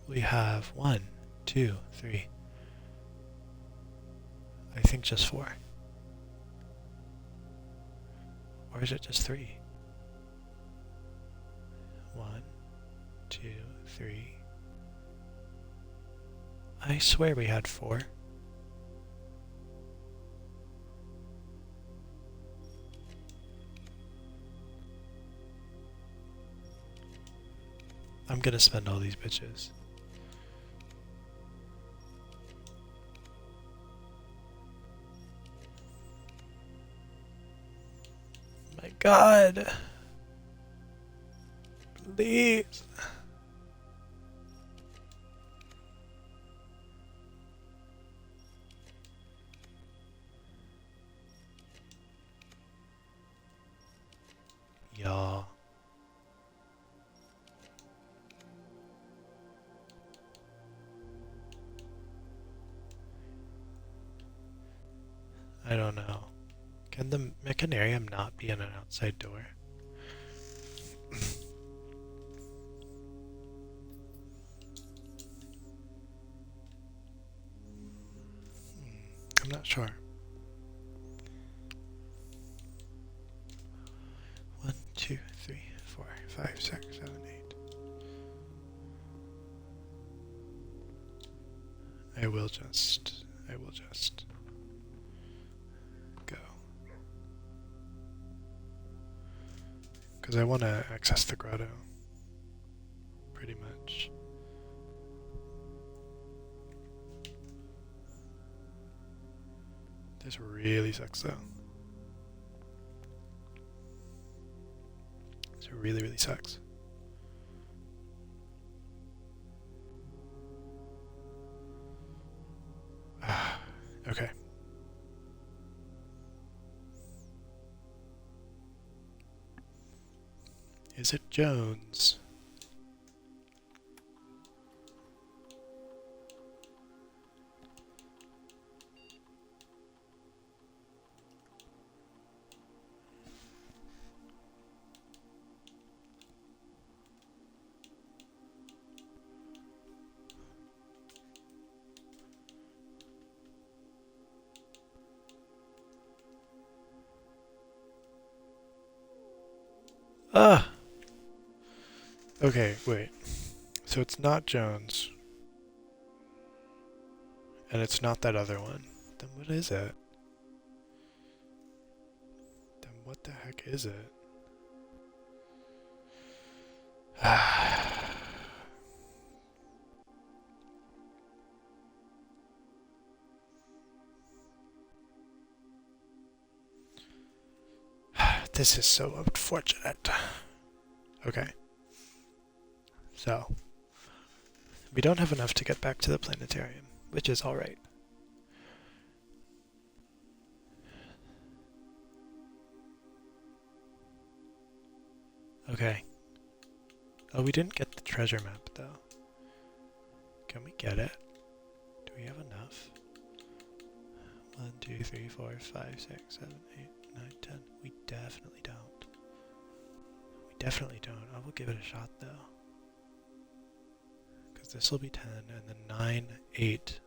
We have 1, 2, 3. I think just 4. Or is it just 3? 1, 2, 3. I swear we had 4. I'm gonna spend all these bitches. My god! Please. Yeah. I don't know. Can the Mechanarium not be in an outside door? I'm not sure. 1, 2, 3, 4, 5, 6, 7, 8. I will just go. Because I want to access the grotto. Pretty much. This really sucks though. This really, really sucks. Okay. Is it Jones? Ah! Okay, wait. So it's not Jones. And it's not that other one. Then what is it? Then what the heck is it? This is so unfortunate. Okay. So, we don't have enough to get back to the planetarium, which is alright. Okay. Oh, we didn't get the treasure map, though. Can we get it? Do we have enough? 1, 2, 3, 4, 5, 6, 7, 8, 9, 10. We definitely don't. We definitely don't. I will give it a shot, though. Because this will be 10, and then 9, 8.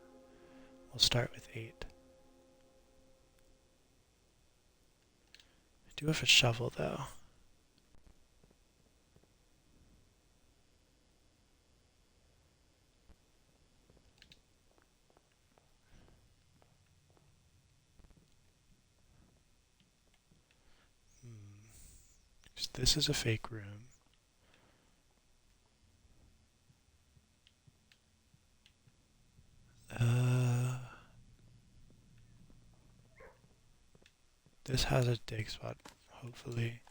We'll start with 8. I do have a shovel, though. This is a fake room. This has a dig spot, hopefully.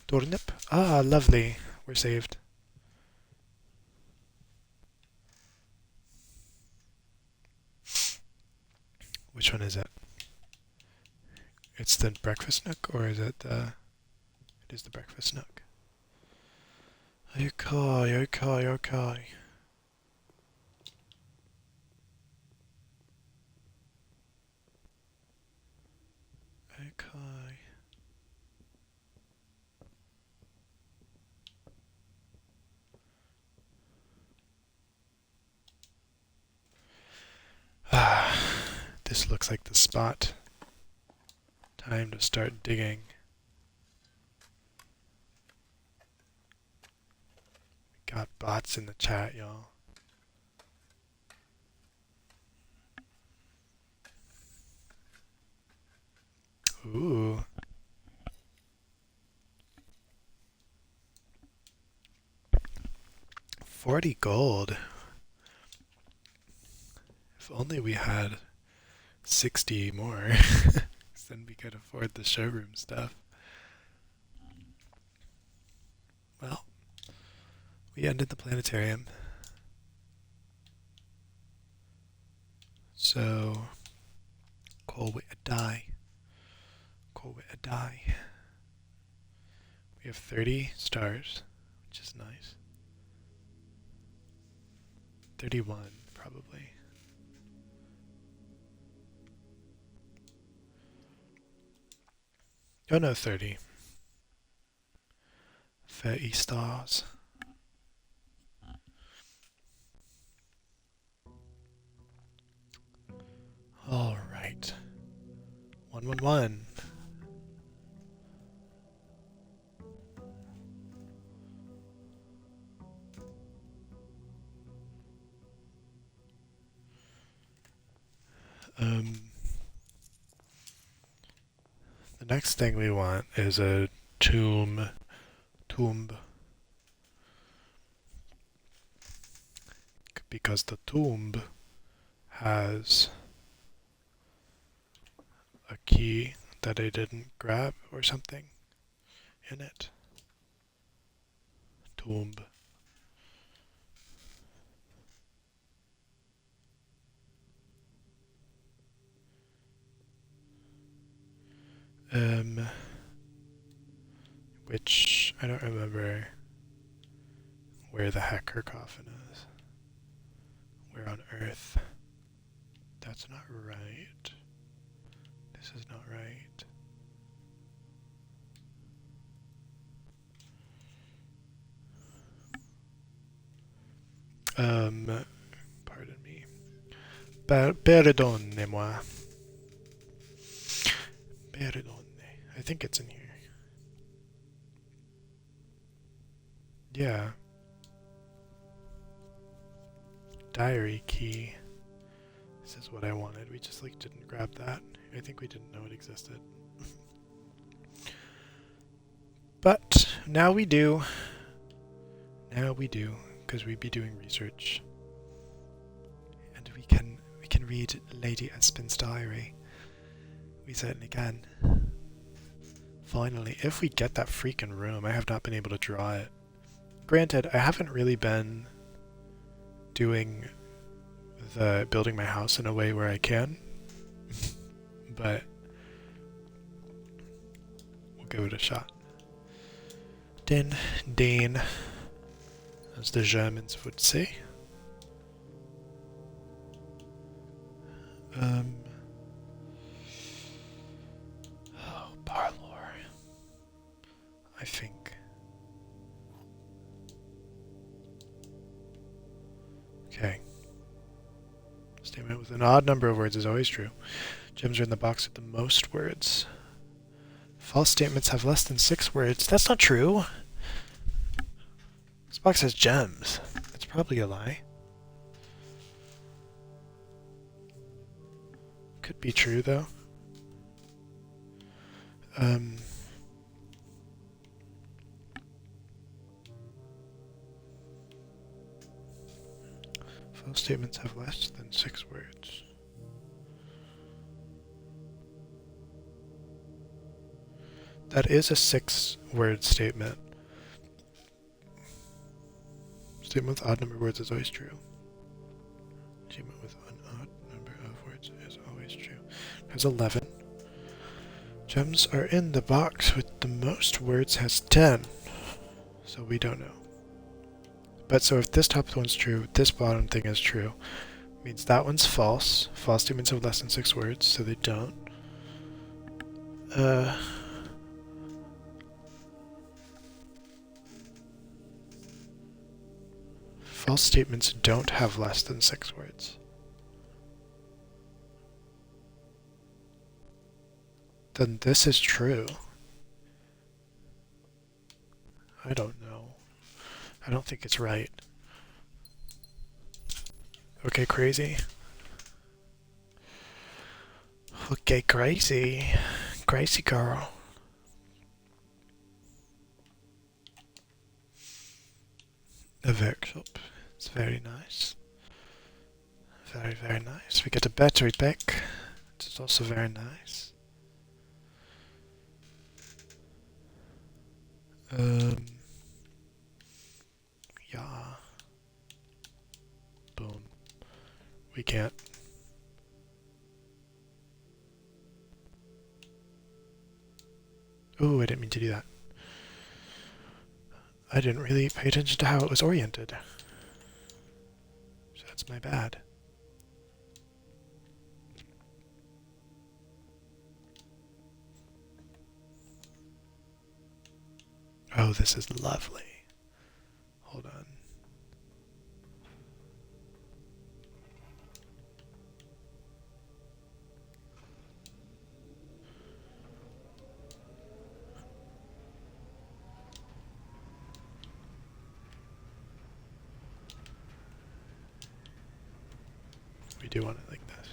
Turnip. Ah, lovely. We're saved. Which one is it? It's the breakfast nook, or is it the... It is the breakfast nook. Okay, okay, okay. Okay. Ah, this looks like the spot. Time to start digging. Got bots in the chat, y'all. Ooh. $40 gold. If only we had 60 more. Then we could afford the showroom stuff. Well, We ended the planetarium. So, call it a die. Call it a die. We have 30 stars, which is nice. 31, probably. Oh no, 30. 30 stars. Alright. 111. The next thing we want is a tomb. Because the tomb has a key that I didn't grab or something in it. Tomb. Which I don't remember where the hacker coffin is. Where on Earth? That's not right. This is not right. Pardon me. Perdonne-moi. Perdonne. I think it's in here. Yeah. Diary key. This is what I wanted. We just didn't grab that. I think we didn't know it existed. But now we do. Now we do, because we'd be doing research. And we can read Lady Espin's diary. We certainly can. Finally, if we get that freaking room, I have not been able to draw it. Granted, I haven't really been doing the building my house in a way where I can, but we'll give it a shot. Den, as the Germans would say. Oh, Parlor. I think. Okay. Statement with an odd number of words is always true. Gems are in the box with the most words. False statements have less than 6 words. That's not true. This box has gems. That's probably a lie. Could be true, though. False statements have less than 6 words. That is a 6-word statement. Statement with odd number of words is always true. Statement with an odd number of words is always true. Has 11. Gems are in the box with the most words has 10. So we don't know. But so if this top one's true, this bottom thing is true. Means that one's false. False statements have less than 6 words, so they don't. False statements don't have less than 6 words. Then this is true. I don't know. I don't think it's right. Okay, crazy. Okay, crazy. Crazy girl. A workshop. It's very nice. Very, very nice. We get a battery pack. It's also very nice. Yeah. Boom. We can't. Ooh, I didn't mean to do that. I didn't really pay attention to how it was oriented. So that's my bad. Oh, this is lovely. Hold on. We do want it like this.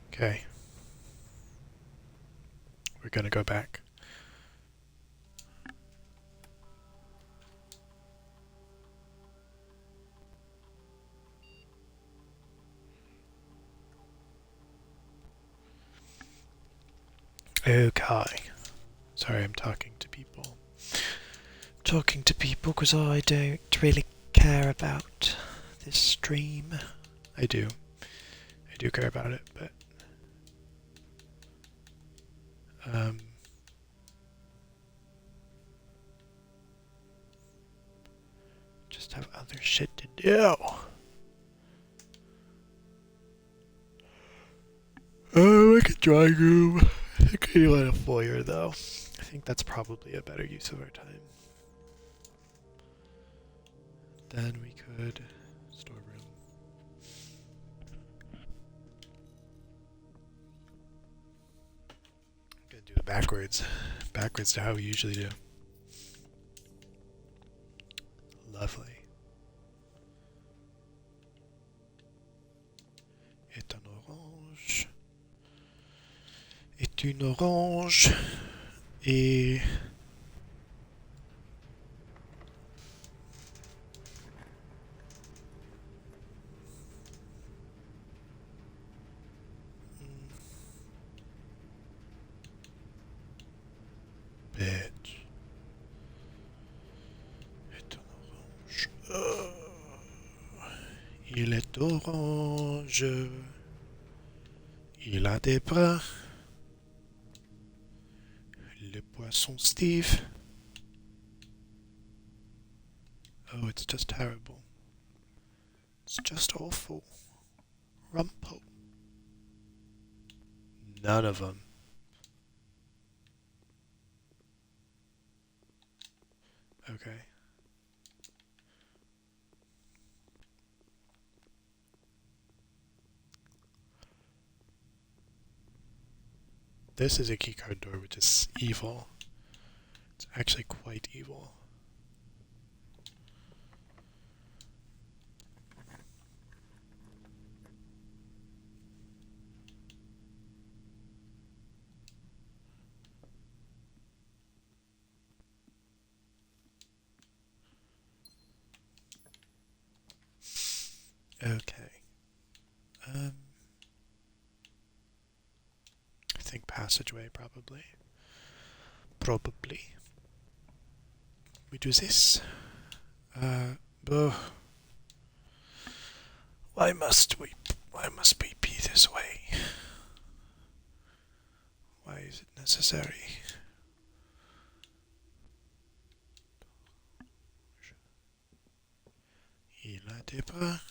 Okay. We're gonna go back. Okay. Sorry, I'm talking to people. Talking to people because I don't really care about this stream. I do. I do care about it, but just have other shit to do. Oh, like a drawing room. I could want a foyer though. I think that's probably a better use of our time. Then we could storeroom. I'm gonna do it backwards. Backwards to how we usually do. Lovely. Est un orange. Est une orange. Et bitch. Est un orange. Il est orange. Il a des bras. Le poisson Steve. Oh, it's just terrible. It's just awful. Rumpo. None of them. Okay. This is a keycard door, which is evil. It's actually quite evil. Okay. I think passageway, probably. Probably. We do this. Why must we be this way? Why is it necessary? Il a des bras.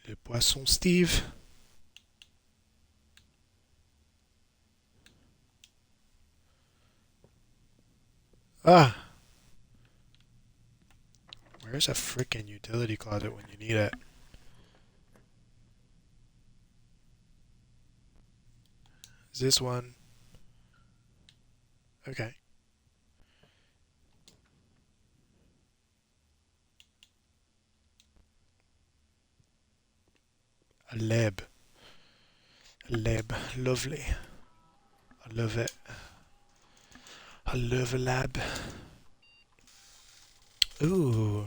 Le poisson Steve. Ah! Where's a frickin' utility closet when you need it? Is this one? Okay. A lab. A lab. Lovely. I love it. I love a lab. Ooh.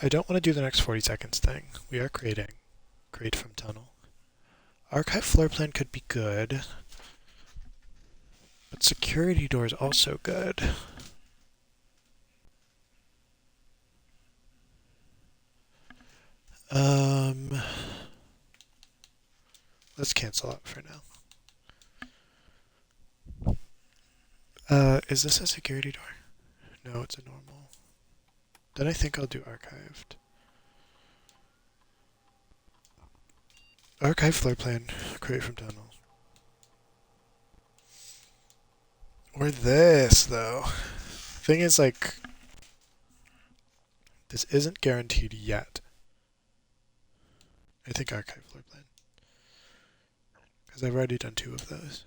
I don't want to do the next 40 seconds thing. We are creating. Create from tunnel. Archive floor plan could be good. But security door is also good. Let's cancel out for now. Is this a security door? No, it's a normal. Then I think I'll do archived. Archive floor plan, create from tunnels. Or this, though. Thing is, like, this isn't guaranteed yet. I think archive floor plan. Because I've already done 2 of those.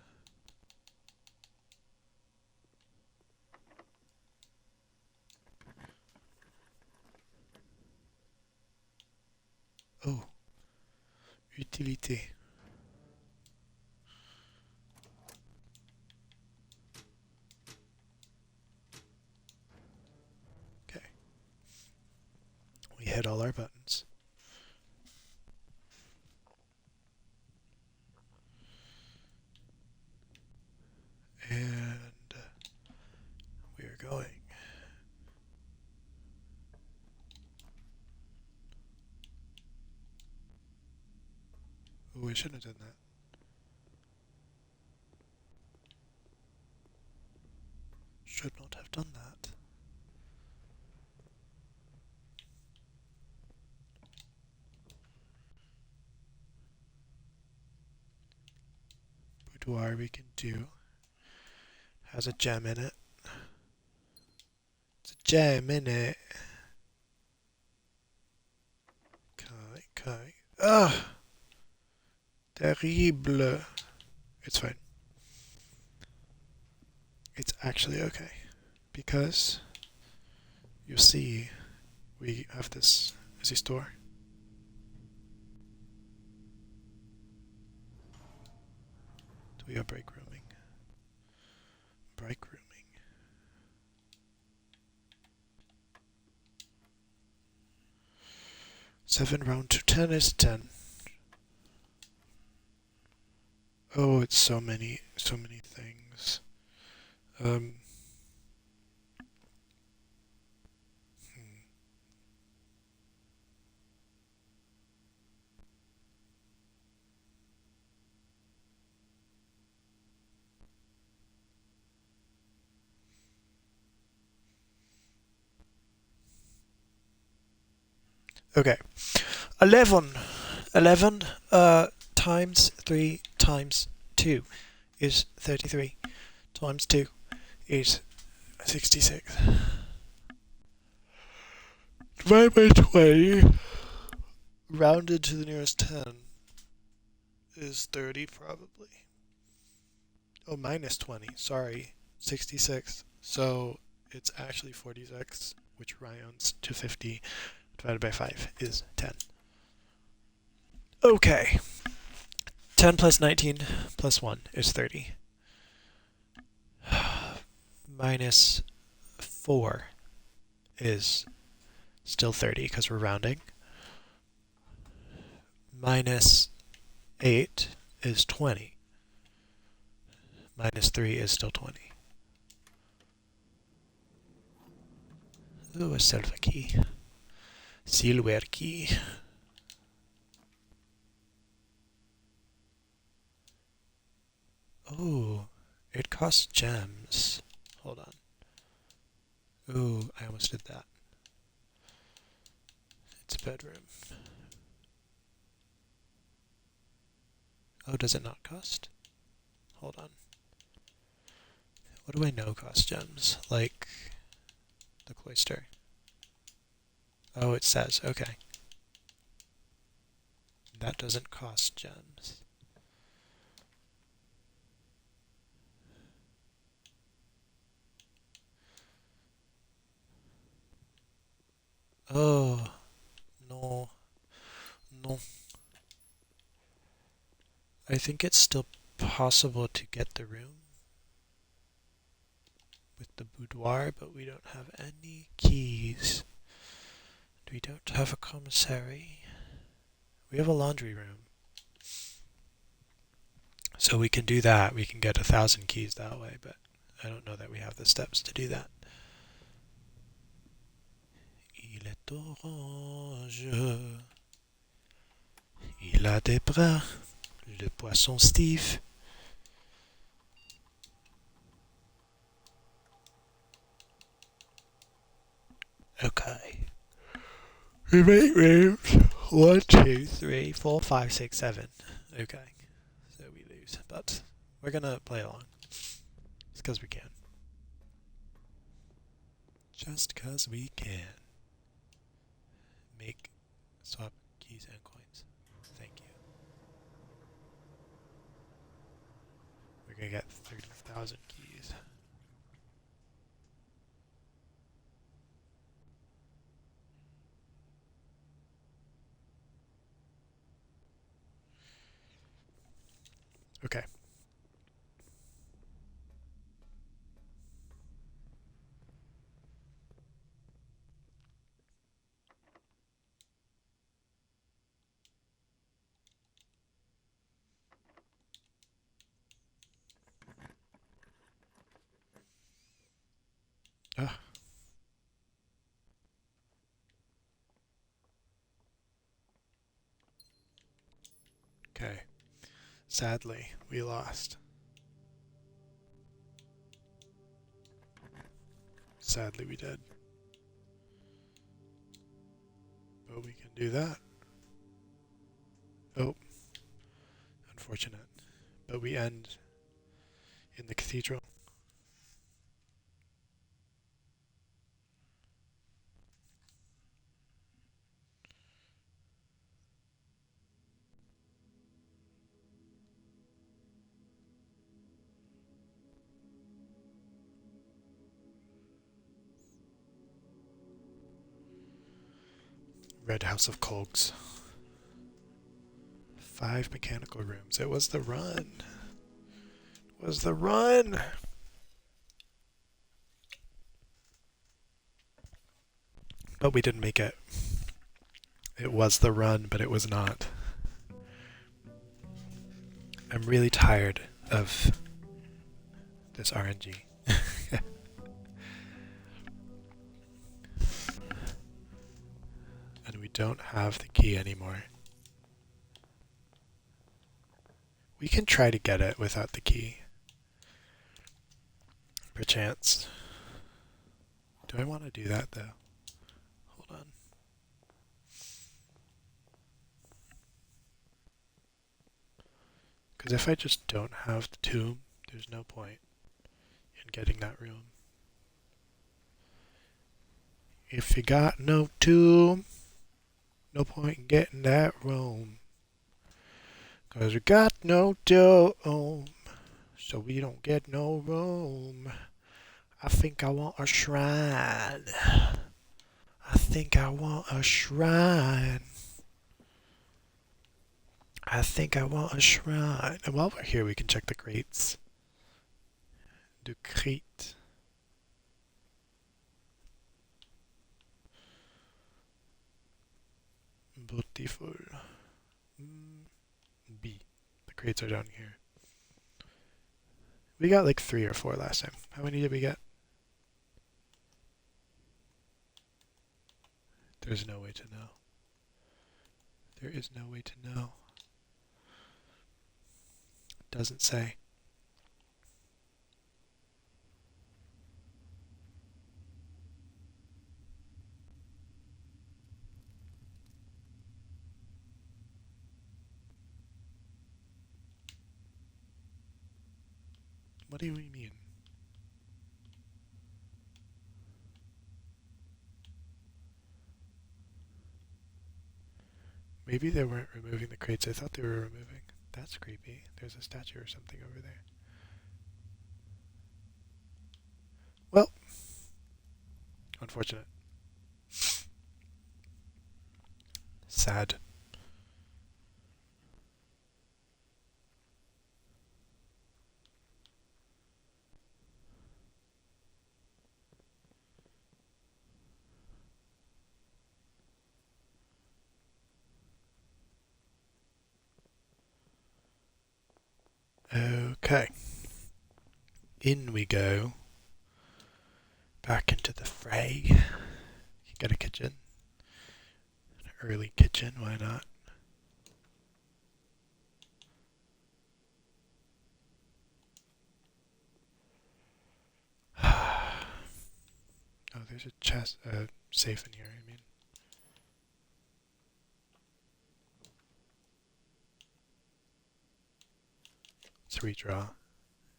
Oh. Utilité. Okay. We hit all our buttons. And we are going. Oh, I shouldn't have done that. Should not have done that. Boudoir we can do. Has a gem in it. It's a gem in it. Okay. Ah! Terrible. It's fine. It's actually okay. Because you see we have this as a store. Do we have break rooming? Break rooming. Seven round to 10 is 10. Oh, it's so many things. Okay. 11 times 3 times 2 is 33. Times 2 is 66. Divided by 20, rounded to the nearest 10, is 30 probably. Oh, minus 20, sorry, 66. So it's actually 46, which rounds to 50, divided by 5 is 10. Okay. 10 plus 19 plus 1 is 30. Minus 4 is still 30 because we're rounding. Minus 8 is 20. Minus 3 is still 20. Ooh, a silver key. Silver key. Oh, it costs gems. Hold on. Ooh, I almost did that. It's a bedroom. Oh, does it not cost? Hold on. What do I know costs gems? Like the cloister. Oh, it says, okay. That doesn't cost gems. Oh, no. No. I think it's still possible to get the room with the boudoir, but we don't have any keys. We don't have a commissary. We have a laundry room. So we can do that. We can get 1,000 keys that way, but I don't know that we have the steps to do that. Il est orange. Il a des bras. Le poisson Steve. Okay. We make rooms. 1, 2, 3, 4, 5, 6, 7. Okay. So we lose. But we're gonna play along. Just because we can. Just because we can. Make swap keys and coins. Thank you. We're gonna get 30,000 keys. Okay. Ah. Okay. Sadly, we lost. Sadly, we did. But we can do that. Oh. Unfortunate. But we end in the cathedral. Red House of Cogs. 5 mechanical rooms. It was the run. It was the run. But we didn't make it. It was the run, but it was not. I'm really tired of this RNG. And we don't have the key anymore. We can try to get it without the key. Perchance. Do I want to do that though? Hold on. Because if I just don't have the tomb, there's no point in getting that room. If you got no tomb, no point in getting that room. Cause we got no dome, so we don't get no room. I think I want a shrine. I think I want a shrine. I think I want a shrine. And while we're here, we can check the crates. The crate. Beautiful. B. The crates are down here. We got like 3 or 4 last time. How many did we get? There's no way to know. There is no way to know. Doesn't say. What do we mean? Maybe they weren't removing the crates. I thought they were removing. That's creepy. There's a statue or something over there. Well, unfortunate. Sad. Okay. In we go. Back into the fray. You got a kitchen. An early kitchen, why not? Oh, there's a chest, safe in here, I mean. Let's redraw.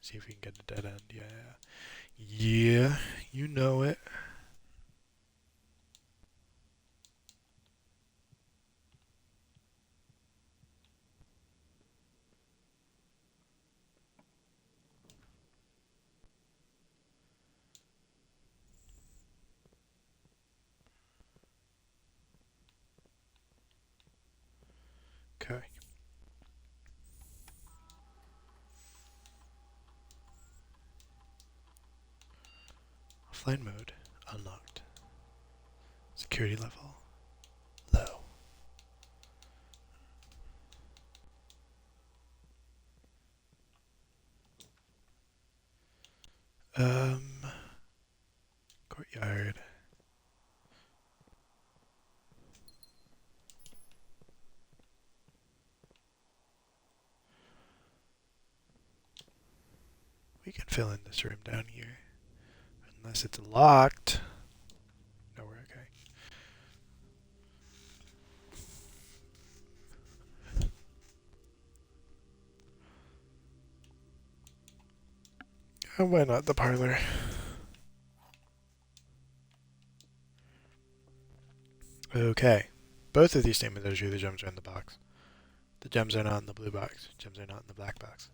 See if we can get a dead end. Yeah. Yeah, you know it. Okay. Offline mode unlocked. Security level low. Courtyard. We can fill in this room down here. Unless it's locked. No, we're okay. Oh, why not the parlor? Okay. Both of these statements are true. The gems are in the box. The gems are not in the blue box. Gems are not in the black box.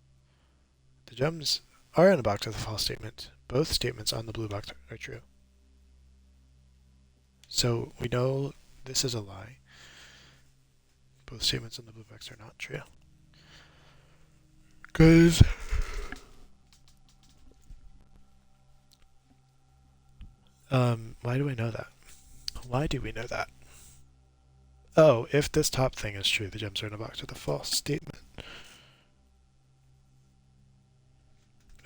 The gems are in the box with a false statement. Both statements on the blue box are true. So we know this is a lie. Both statements on the blue box are not true. Because why do I know that? Why do we know that? Oh, if this top thing is true, the gems are in a box with a false statement.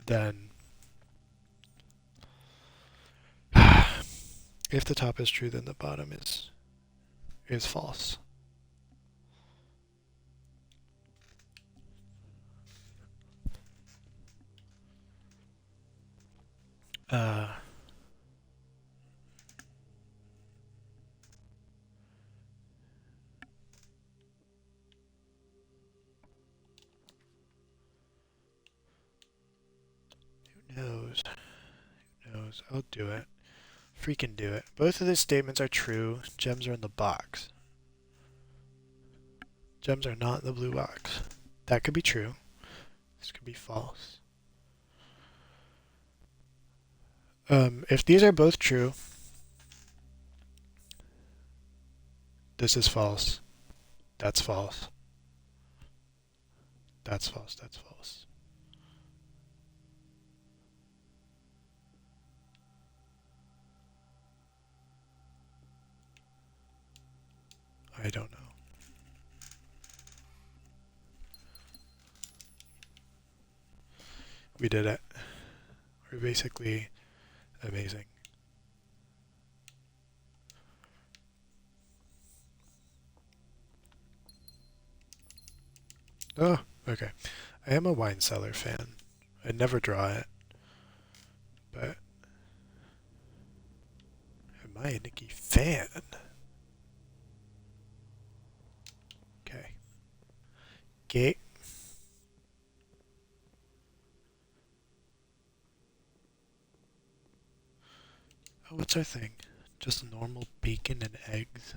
Then if the top is true, then the bottom is false. Who knows? Who knows? I'll do it. Freaking do it. Both of these statements are true. Gems are in the box. Gems are not in the blue box. That could be true. This could be false. If these are both true, this is false. That's false. That's false. That's false. I don't know. We did it. We're basically amazing. Oh, okay. I am a wine cellar fan. I never draw it. But am I a Nikki fan? Okay. Gate. Oh, what's our thing? Just normal bacon and eggs.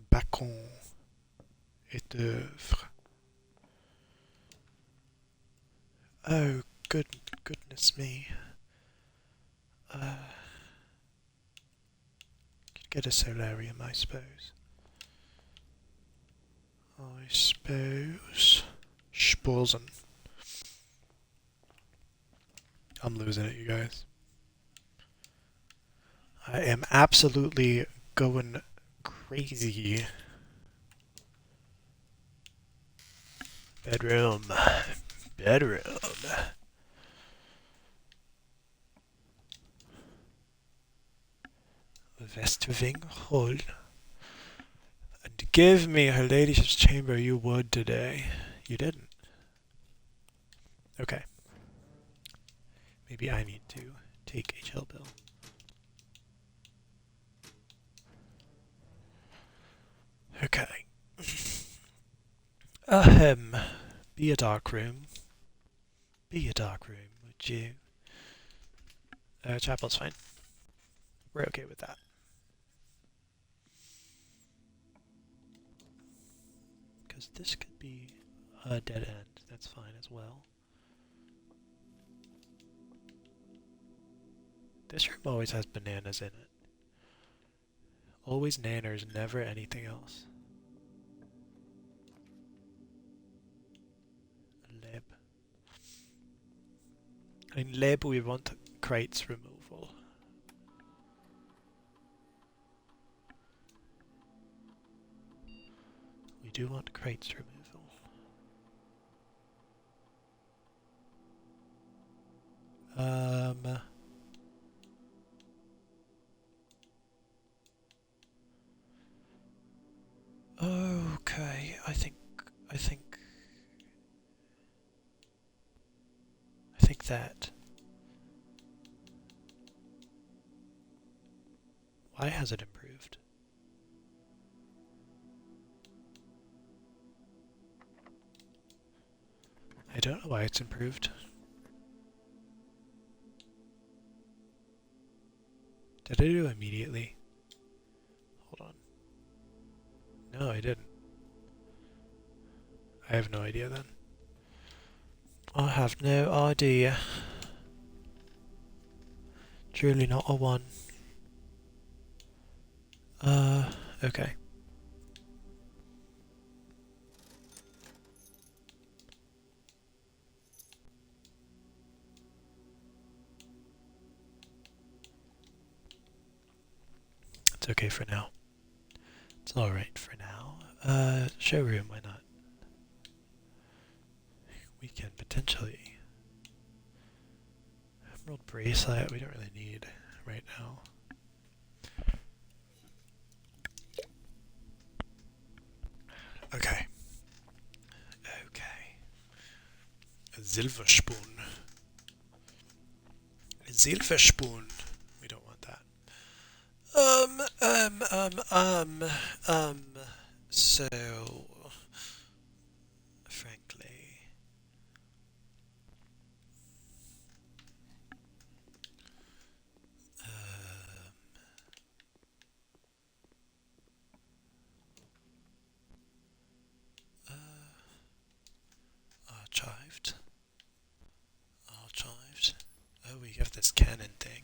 Bacon et d'oeuvre. Oh, goodness me. Could get a solarium, I suppose. Sposen. I'm losing it, you guys. I am absolutely going crazy. Bedroom. bedroom. Vesterving Hall. And give me her ladyship's chamber you would today. You didn't. Okay. Maybe I need to take a chill pill. Okay. Ahem. Be a dark room. Be a dark room, would you? Chapel's fine. We're okay with that. Because this could be a dead end. That's fine as well. This room always has bananas in it. Always nanners, never anything else. Leb. In Leb we want crates removal. We do want crates removal. Okay, I think that. Why has it improved? I don't know why it's improved. Did I do it immediately? Hold on. No, I didn't. I have no idea then. I have no idea. Truly not a one. Okay. It's okay for now. It's alright for now. Showroom, why not? We can potentially... Emerald bracelet, we don't really need right now. Okay. Okay. A Silverspoon. A Silverspoon. We don't want that. So... Frankly... Archived. Archived. Oh, we have this cannon thing.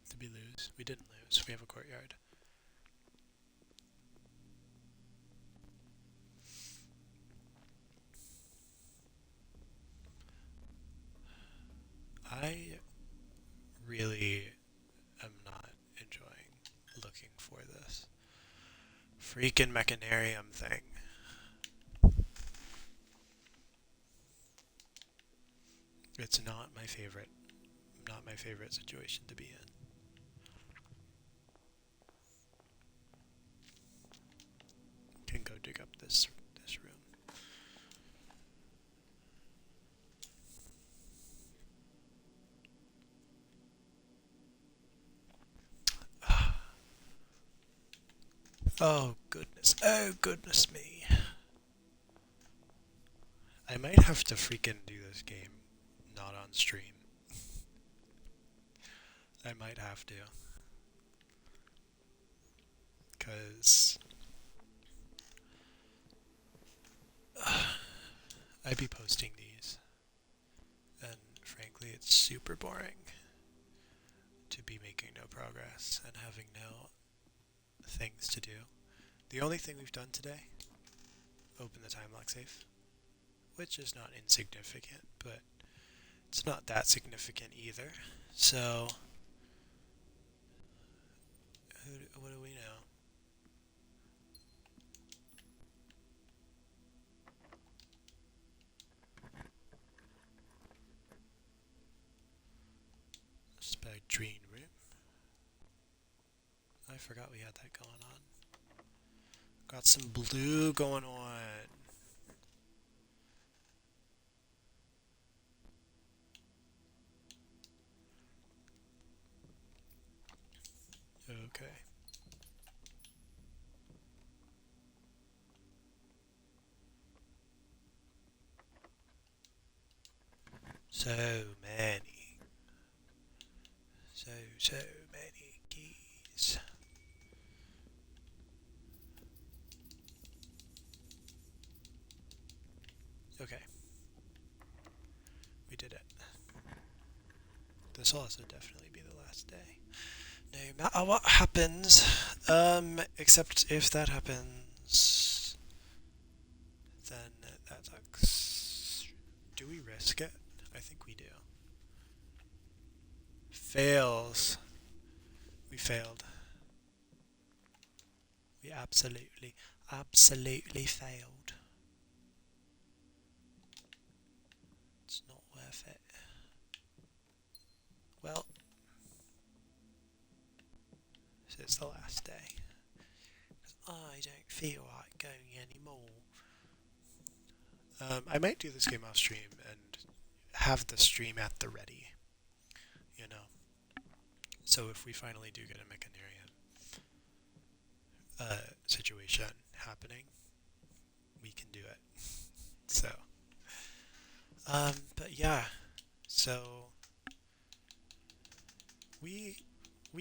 Did we lose? We didn't lose. We have a courtyard. I really am not enjoying looking for this freaking mechanarium thing. It's not my favorite situation to be in. Can go dig up this room. Oh goodness me. I might have to freaking do this game not on stream. I might have to. Because I'd be posting these. And frankly, it's super boring to be making no progress and having no things to do. The only thing we've done today, open the time lock safe, which is not insignificant, but it's not that significant either. So what do we know? Spare dream room. I forgot we had that going on. Got some blue going on. Okay. So many. So many keys. Okay. We did it. This will also definitely be the last day. No matter what happens, except if that happens, then that sucks. Do we risk it? I think we do. Fails. We failed. We absolutely failed. It's not worth it. Well, so it's the last day. I don't feel like going anymore. I might do this game off stream and have the stream at the ready, you know. So if we finally do get a Mechanarian situation happening, we can do it. So, but yeah, so we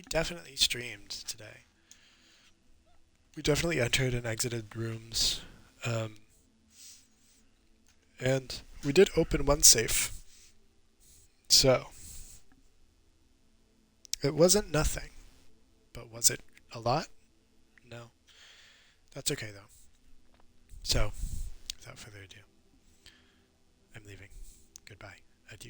definitely streamed today. We definitely entered and exited rooms, and we did open one safe. So it wasn't nothing, but was it a lot? No. That's okay though. So, without further ado, I'm leaving. Goodbye. Adieu.